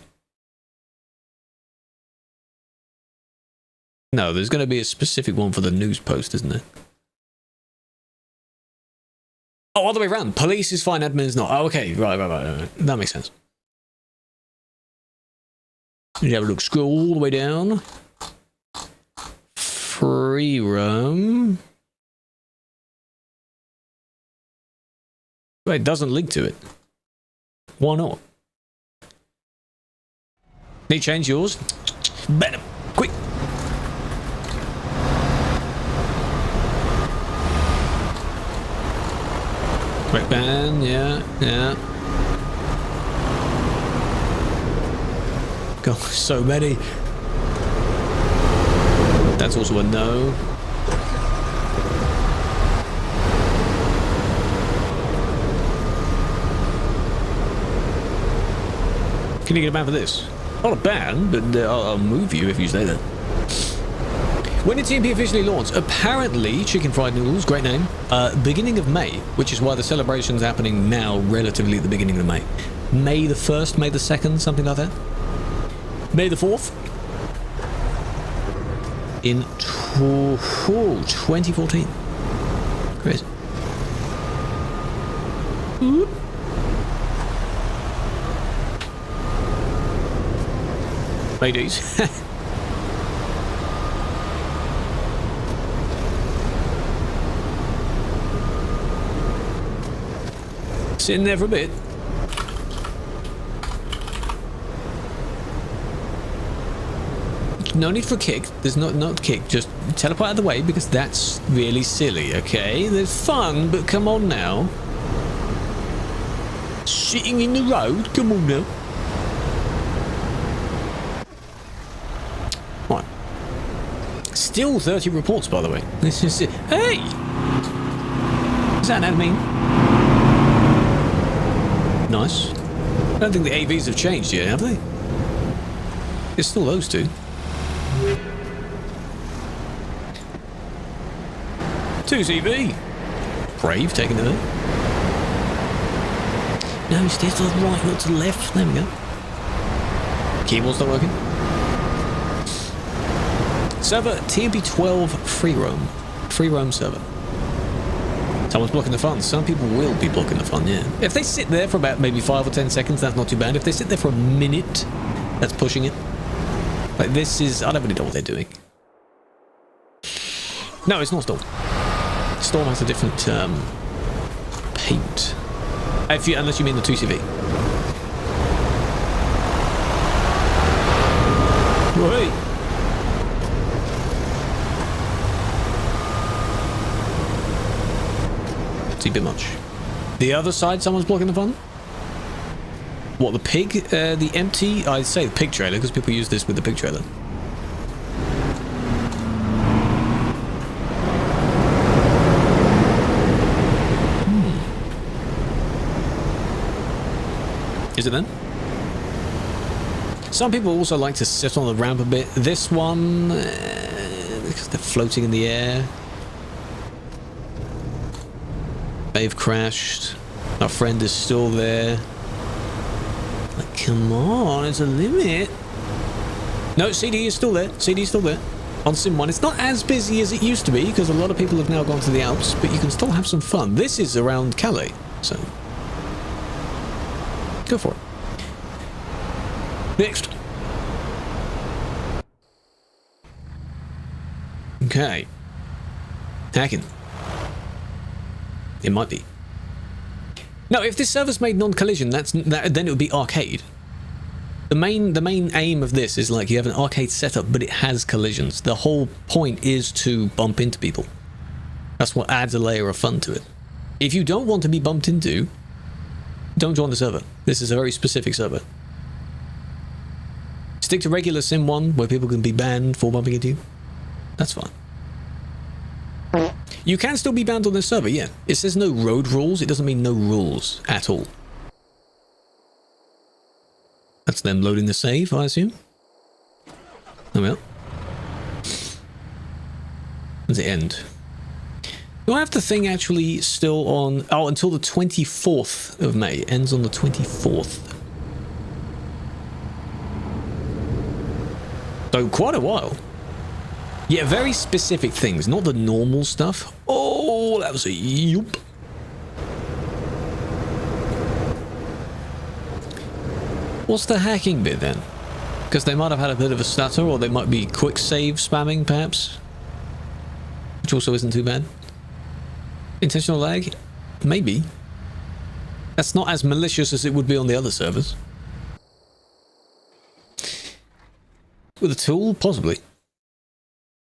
No, there's going to be a specific one for the news post, isn't there? Oh, all the way around. Police is fine, admin is not. Oh, okay, right. That makes sense. You have a look. Scroll all the way down. Free roam. Wait, it doesn't link to it. Why not? Need to change yours? Better. Quick. Quick ban, yeah. God, so many. That's also a no. Can you get a ban for this? Not a ban, but I'll move you if you stay there. When did TMP officially launch? Apparently, Chicken Fried Noodles, great name, beginning of May, which is why the celebration's happening now relatively at the beginning of May. May the 1st, May the 2nd, something like that. May the 4th. In 2014. Crazy. Oop. Ladies. Sitting there for a bit. No need for a kick. There's not kick. Just teleport out of the way because that's really silly, okay? There's fun, but come on now. Sitting in the road? Come on now. Right. Still 30 reports, by the way. This is it. Hey! Is that an admin? Nice. I don't think the AVs have changed yet, have they? It's still those two. Two CV. Brave taking it there. No, steer to the right, not to the left. There we go. Keyboard's not working. Server TMP12 free roam. Free roam server. Someone's blocking the fun. Some people will be blocking the fun, yeah. If they sit there for about maybe 5 or 10 seconds, that's not too bad. If they sit there for a minute, that's pushing it. Like this is... I don't really know what they're doing. No, it's not Storm. Storm has a different paint. Unless you mean the 2CV. Wait. It's a bit much. The other side, someone's blocking the fun? What, the pig? The empty? I'd say the pig trailer, because people use this with the pig trailer. Is it then? Some people also like to sit on the ramp a bit. This one, because they're floating in the air. They've crashed. Our friend is still there. Like, come on, it's a limit. No, CD is still there. CD is still there. On Sim 1, it's not as busy as it used to be because a lot of people have now gone to the Alps, but you can still have some fun. This is around Calais, so go for it. Next. Okay. Hacking. It might be. No, if this server's made non-collision, then it would be arcade. The main aim of this is like you have an arcade setup, but it has collisions. The whole point is to bump into people. That's what adds a layer of fun to it. If you don't want to be bumped into, don't join the server. This is a very specific server. Stick to regular Sim 1 where people can be banned for bumping into you. That's fine. You can still be banned on this server, yeah. It says no road rules. It doesn't mean no rules at all. That's them loading the save, I assume. There we are. When's it end? Do I have the thing actually still on... Oh, until the 24th of May. It ends on the 24th. So quite a while. Yeah, very specific things, not the normal stuff. Oh, that was a yoop. What's the hacking bit then? Because they might have had a bit of a stutter, or they might be quick save spamming, perhaps. Which also isn't too bad. Intentional lag? Maybe. That's not as malicious as it would be on the other servers. With a tool? Possibly.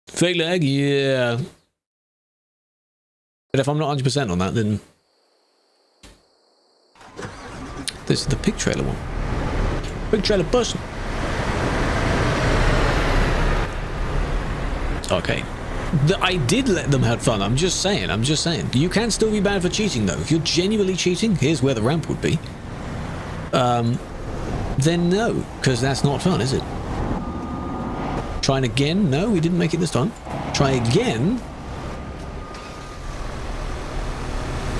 Fake lag? Yeah. But if I'm not 100% on that, then... This is the pig trailer one. Pig trailer person. Okay. I did let them have fun. I'm just saying. You can still be banned for cheating, though. If you're genuinely cheating, here's where the ramp would be. Then no, because that's not fun, is it? Trying again. No, we didn't make it this time. Try again.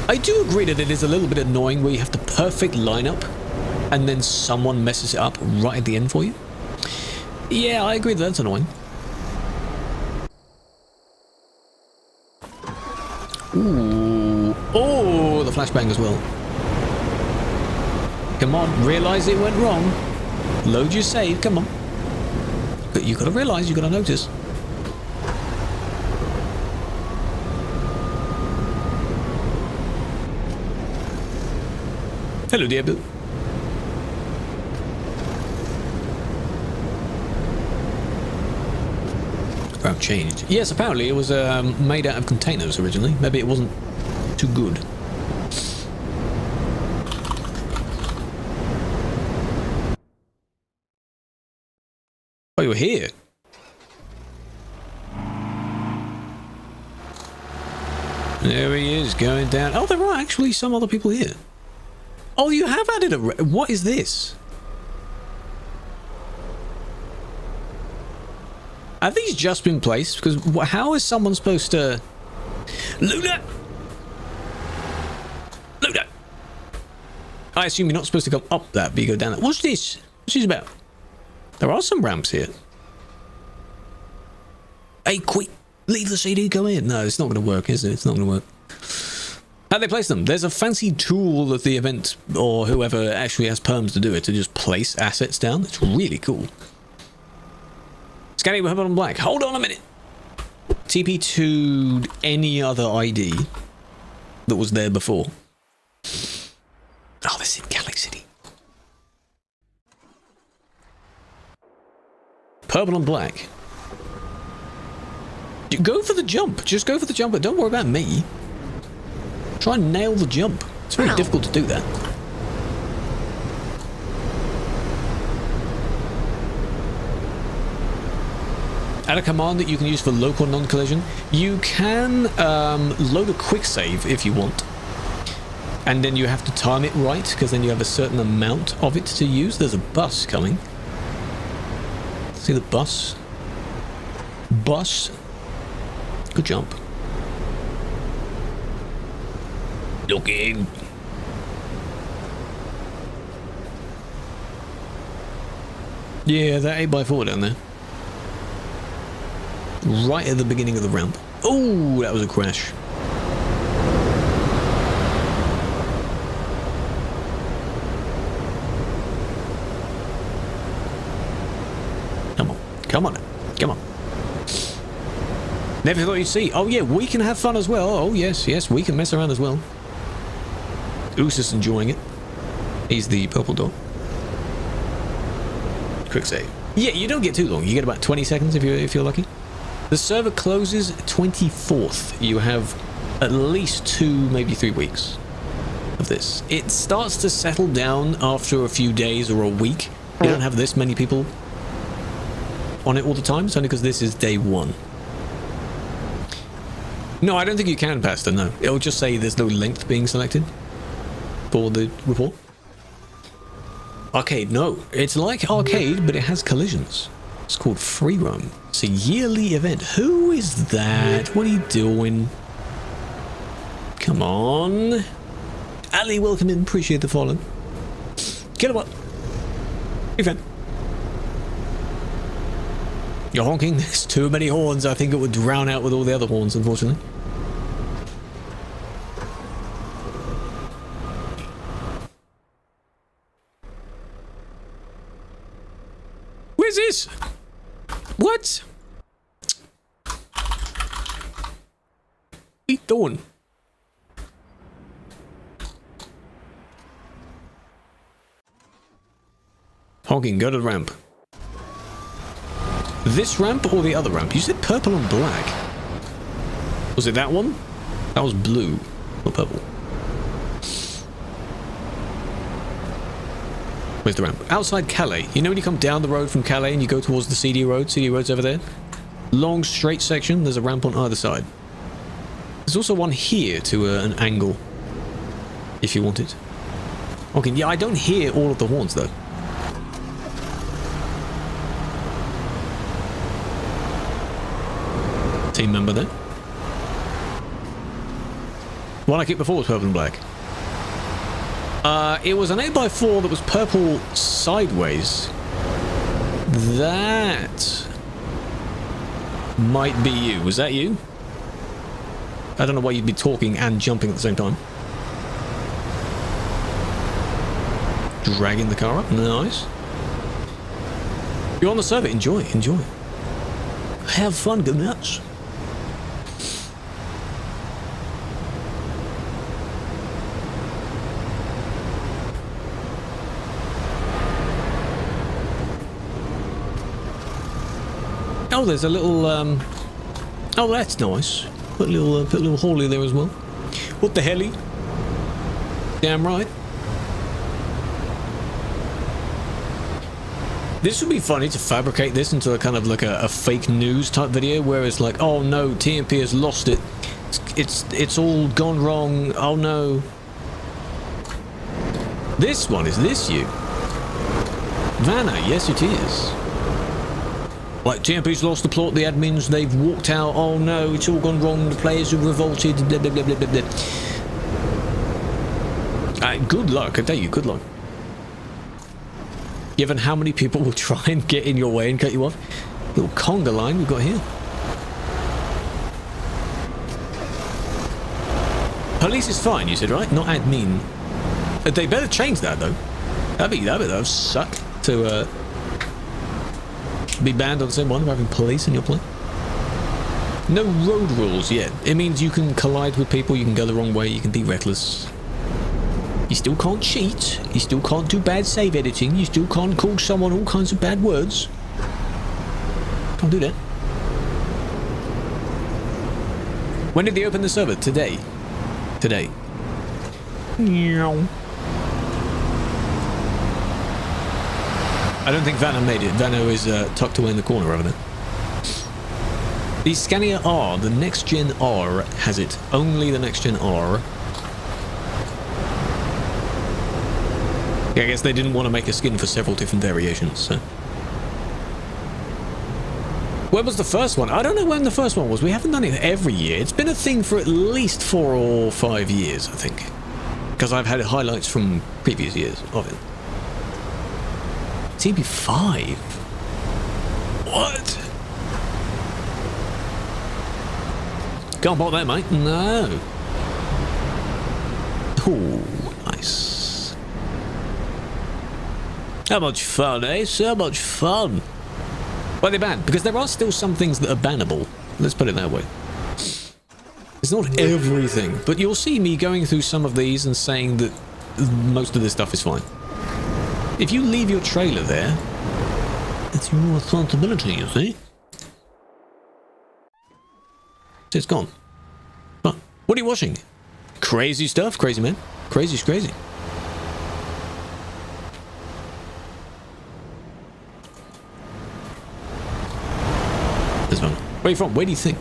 I do agree that it is a little bit annoying where you have the perfect lineup and then someone messes it up right at the end for you. Yeah, I agree that's annoying. Ooh. Oh, the flashbang as well. Come on, realise it went wrong. Load your save, come on. But you gotta realise, you gotta notice. Hello, dear Bill. Route changed. Yes, apparently it was made out of containers originally. Maybe it wasn't too good. Oh, you're here. There he is, going down. Oh, there are actually some other people here. Oh, you have added a... What is this? Have these just been placed? Because how is someone supposed to... Luna! Luna! I assume you're not supposed to go up that, but you go down that. What's this? What's this about? There are some ramps here. Hey, quick! Leave the CD, go in. No, it's not going to work, is it? It's not going to work. How they place them? There's a fancy tool that the event or whoever actually has perms to do it to just place assets down. It's really cool. Scanning with on black. Hold on a minute. TP to any other ID that was there before. Oh, this is in Cali City. Purple and black. Go for the jump. Just go for the jump, but don't worry about me. Try and nail the jump. It's very difficult to do that. Add a command that you can use for local non-collision. You can load a quick save if you want. And then you have to time it right, because then you have a certain amount of it to use. There's a bus coming. See the bus? Bus. Good jump. Looking. Yeah, that 8x4 down there. Right at the beginning of the ramp. Oh, that was a crash. Come on. Come on. Come on. Never thought you'd see. Oh, yeah, we can have fun as well. Oh, yes, yes, we can mess around as well. Usus enjoying it. He's the purple dog. Quick save. Yeah, you don't get too long. You get about 20 seconds if you're lucky. The server closes 24th. You have at least 2, maybe 3 weeks of this. It starts to settle down after a few days or a week. You don't have this many people on it all the time. It's only because this is day 1. No, I don't think you can, Pastor, no. It'll just say there's no length being selected for the report. Arcade, no. It's like arcade, but it has collisions. It's called Free Roam. It's a yearly event. Who is that? What are you doing? Come on. Ali, welcome in. Appreciate the follow. Get him up. Hey, friend. You're honking. There's too many horns. I think it would drown out with all the other horns, unfortunately. Where's this? What? What are you doing? Honking, go to the ramp. This ramp or the other ramp? You said purple and black. Was it that one? That was blue, or purple. Where's the ramp? Outside Calais. You know when you come down the road from Calais and you go towards the CD road? CD road's over there. Long, straight section. There's a ramp on either side. There's also one here to an angle, if you want it. Okay, yeah, I don't hear all of the horns, though. team member there. One I kicked before was purple and black. It was an 8x4 that was purple sideways. That might be you. Was that you? I don't know why you'd be talking and jumping at the same time. Dragging the car up. Nice. You're on the server. Enjoy. Enjoy. Have fun. Go nuts. Oh, there's a little, oh, that's nice. Put a little haulie there as well. What the helly? Damn right. This would be funny to fabricate this into a kind of like a fake news type video where it's like, oh no, TMP has lost it. It's all gone wrong. Oh no. This one, is this you? Vanna, yes it is. Like, TMP's lost the plot, the admins, they've walked out, oh no, it's all gone wrong, the players have revolted, blah blah blah blah blah blah. Good luck, I tell you, good luck. Given how many people will try and get in your way and cut you off. Little conga line we've got here. Police is fine, you said, right? Not admin. They better change that, though. That would suck to, be banned on the same one for having police in your plane. No road rules yet. It means you can collide with people, you can go the wrong way, you can be reckless. You still can't cheat, you still can't do bad save editing, you still can't call someone all kinds of bad words. Can't do that. When did they open the server? Today. Today. I don't think Vanna made it. Vanna is tucked away in the corner over there. The Scania R, the next gen R, has it. Only the next gen R. Yeah, I guess they didn't want to make a skin for several different variations, so. When was the first one? I don't know when the first one was. We haven't done it every year. It's been a thing for at least 4 or 5 years, I think. Because I've had highlights from previous years of it. TB5? What? Can't bought that, mate. No. Oh, nice. How much fun, eh? So much fun. Why are they banned? Because there are still some things that are bannable. Let's put it that way. It's not everything, but you'll see me going through some of these and saying that most of this stuff is fine. If you leave your trailer there, it's your responsibility, you see? It's gone. But what are you watching? Crazy stuff, crazy man. Crazy's crazy. This one. Where are you from? Where do you think?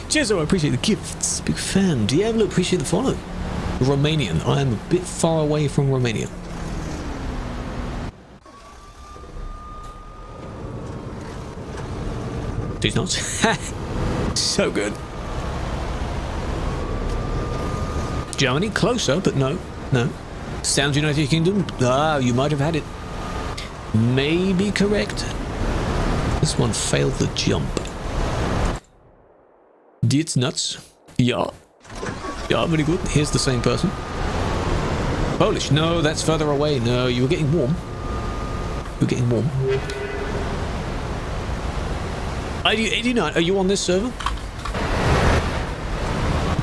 Cheers, I appreciate the gifts. Big fan. Diablo, appreciate the follow. Romanian. I am a bit far away from Romania. These nuts. So good. Germany, closer, but no. No. Sounds United Kingdom. Ah, you might have had it. Maybe correct. This one failed the jump. It's nuts. Yeah. Yeah, very good. Here's the same person. Polish. No, that's further away. No, you were getting warm. You were getting warm. 89. Are you on this server?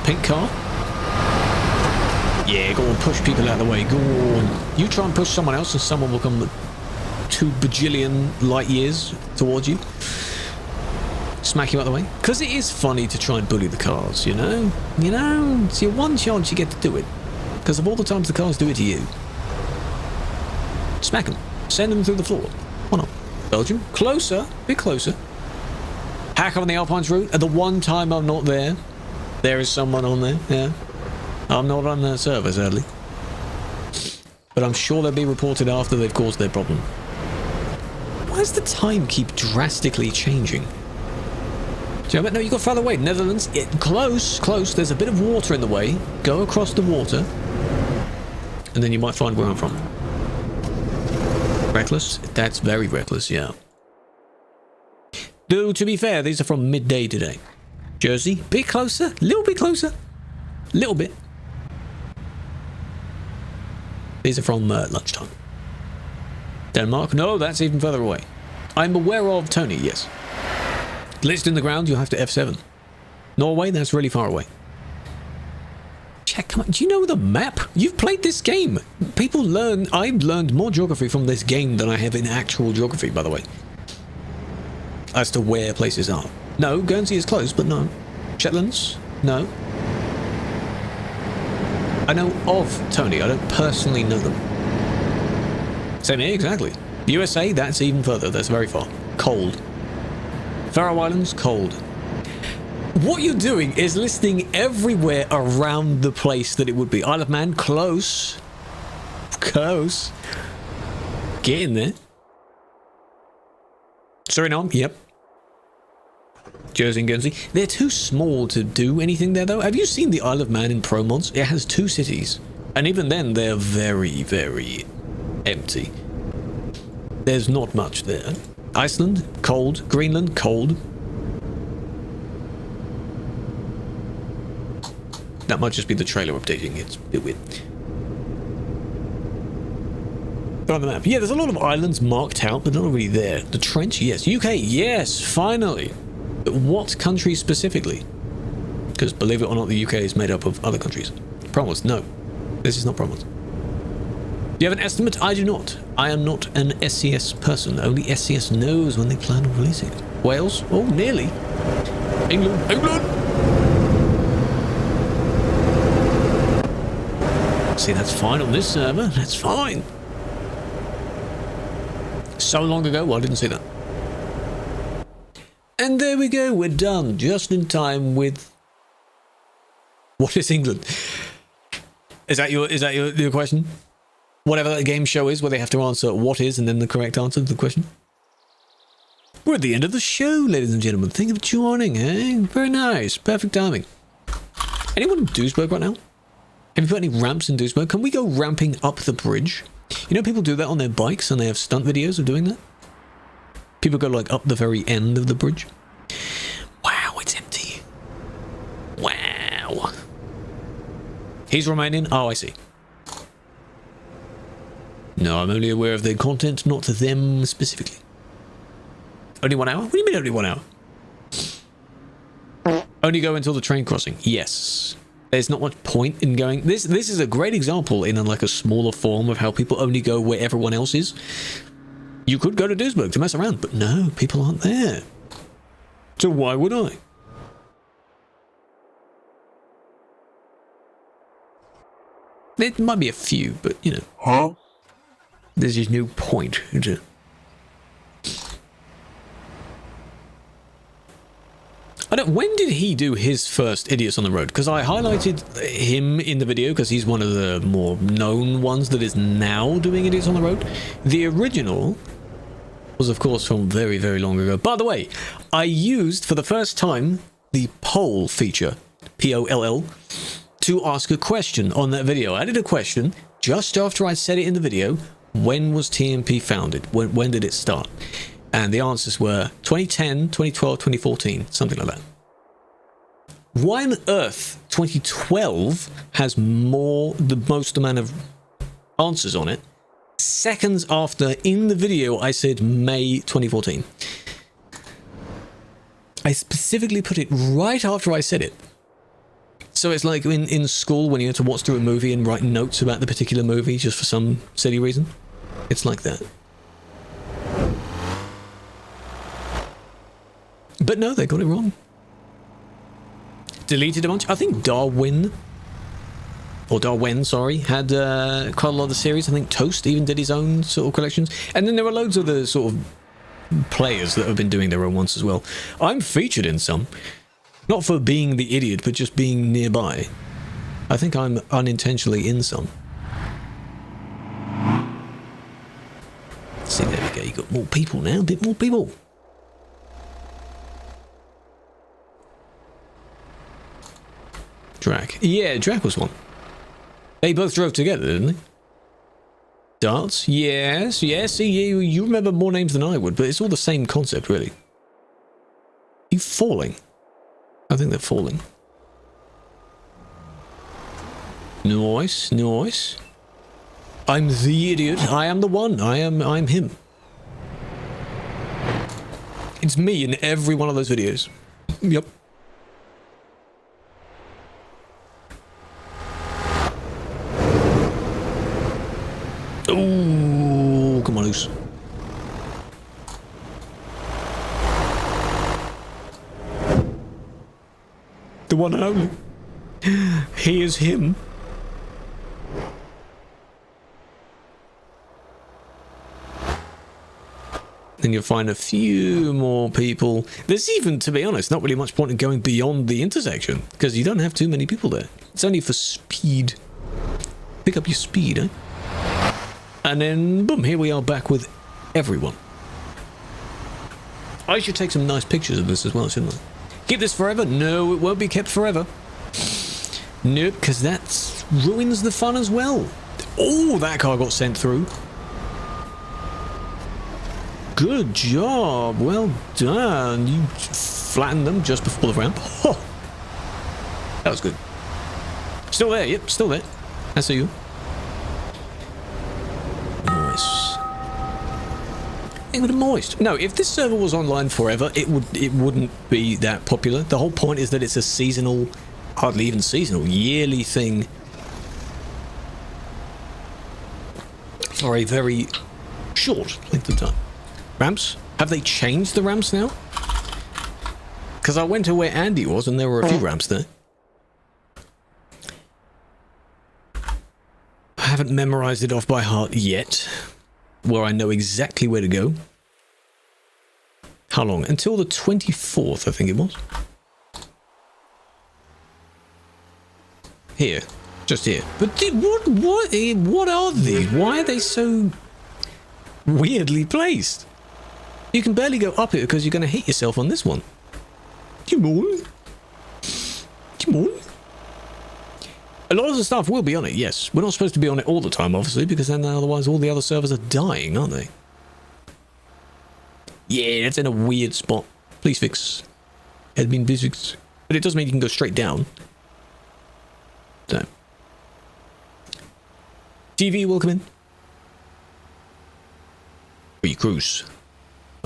Pink car? Yeah, go on, push people out of the way. Go on. You try and push someone else and someone will come 2 bajillion light years towards you. Smack you out of the way. Because it is funny to try and bully the cars, you know? You know, it's your one chance you get to do it. Because of all the times the cars do it to you. Smack them. Send them through the floor. Why not? Belgium? Closer. A bit closer. Hack on the Alpines route. At the one time I'm not there, there is someone on there. Yeah. I'm not on that server, sadly. But I'm sure they'll be reported after they've caused their problem. Why does the time keep drastically changing? Germany? No, you got further away. Netherlands? Close, close. There's a bit of water in the way. Go across the water. And then you might find where I'm from. Reckless? That's very reckless, yeah. Though, to be fair, these are from midday today. Jersey? Bit closer. Little bit closer. Little bit. These are from lunchtime. Denmark? No, that's even further away. I'm aware of Tony, yes. Glitched in the ground, you'll have to F7. Norway? That's really far away. Check, come on. Do you know the map? You've played this game. People learn... I've learned more geography from this game than I have in actual geography, by the way. As to where places are. No, Guernsey is close, but no. Shetlands? No. I know of Tony. I don't personally know them. Same here, exactly. USA, that's even further. That's very far. Cold. Faroe Islands, cold. What you're doing is listing everywhere around the place that it would be. Isle of Man, close. Close. Get in there. Suriname, yep. Jersey and Guernsey. They're too small to do anything there, though. Have you seen the Isle of Man in Pro Mods? It has 2 cities. And even then, they're very, very empty. There's not much there. Iceland, cold. Greenland, cold. That might just be the trailer updating. It's a bit weird. On the map. Yeah, there's a lot of islands marked out, but not really there. The Trench, yes. UK, yes, finally. But what country specifically? Because believe it or not, the UK is made up of other countries. Promos, no. This is not Promos. Do you have an estimate? I do not. I am not an SCS person. Only SCS knows when they plan on releasing it. Wales? Oh, nearly. England. England! See, that's fine on this server. That's fine. So long ago, well, I didn't see that. And there we go, we're done. Just in time with... What is England? Is that your question? Whatever that game show is, where they have to answer what is and then the correct answer to the question. We're at the end of the show, ladies and gentlemen. Thank you for joining, eh? Very nice. Perfect timing. Anyone in Duisburg right now? Have you put any ramps in Duisburg? Can we go ramping up the bridge? You know, people do that on their bikes and they have stunt videos of doing that. People go like up the very end of the bridge. Wow, it's empty. Wow. He's Romanian? Oh, I see. No, I'm only aware of their content, not to them specifically. Only 1 hour? What do you mean only 1 hour? Only go until the train crossing. Yes. There's not much point in going... This is a great example in like a smaller form of how people only go where everyone else is. You could go to Duisburg to mess around, but no, people aren't there. So why would I? There might be a few, but you know. Huh? There's just no point. When did he do his first Idiots on the Road? Because I highlighted him in the video because he's one of the more known ones that is now doing Idiots on the Road. The original was, of course, from very, very long ago. By the way, I used for the first time the poll feature, P-O-L-L, to ask a question on that video. I added a question just after I said it in the video. When was TMP founded? When did it start? And the answers were 2010, 2012, 2014, something like that. Why on earth 2012 has the most amount of answers on it? Seconds after, in the video, I said May 2014. I specifically put it right after I said it. So it's like in school when you had to watch through a movie and write notes about the particular movie just for some silly reason. It's like that. But no, they got it wrong. Deleted a bunch. I think Darwin, sorry, had quite a lot of the series. I think Toast even did his own sort of collections. And then there were loads of the sort of players that have been doing their own ones as well. I'm featured in some. Not for being the idiot, but just being nearby. I think I'm unintentionally in some. See, there we go. You got more people now. A bit more people. Drac. Yeah, Drac was one. They both drove together, didn't they? Darts? Yes, yes. See, you remember more names than I would, but it's all the same concept, really. You falling? I think they're falling. Nice, nice. I'm the idiot. I am the one. I'm him. It's me in every one of those videos. Yep. Oh, come on, loose. The one and only. He is him. Then you'll find a few more people. There's even, to be honest, not really much point in going beyond the intersection, because you don't have too many people there. It's only for speed. Pick up your speed, eh? And then, boom, here we are back with everyone. I should take some nice pictures of this as well, shouldn't I? Keep this forever? No, it won't be kept forever. Nope, because that ruins the fun as well. Oh, that car got sent through. Good job. Well done. You flattened them just before the ramp. Oh, that was good. Still there. Yep, still there. I see you. Nice. It would have moist. No, if this server was online forever, it wouldn't be that popular. The whole point is that it's a seasonal, hardly even seasonal, yearly thing for a very short length of time. Ramps? Have they changed the ramps now? Because I went to where Andy was and there were a few ramps there. I haven't memorized it off by heart yet, where I know exactly where to go. How long? Until the 24th, I think it was. Here. Just here. But what are these? Why are they so weirdly placed? You can barely go up it because you're going to hit yourself on this one. Come on. Come on. A lot of the stuff will be on it, yes. We're not supposed to be on it all the time, obviously, because then otherwise all the other servers are dying, aren't they? Yeah, that's in a weird spot. Please fix. Admin, please fix. But it does mean you can go straight down. So. TV, welcome in. Or you cruise.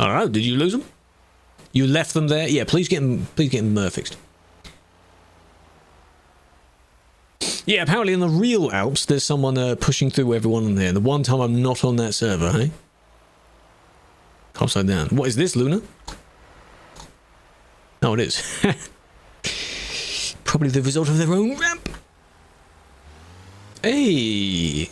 I don't know, did you lose them? You left them there? Yeah, please get them fixed. Yeah, apparently in the real Alps, there's someone pushing through everyone in there. The one time I'm not on that server, hey? Upside down. What is this, Luna? Oh, it is. Probably the result of their own ramp. Hey.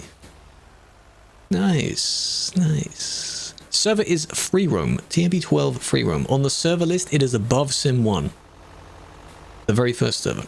Nice, nice. Server is free roam. TMP 12 free roam. On the server list, it is above Sim 1. The very first server.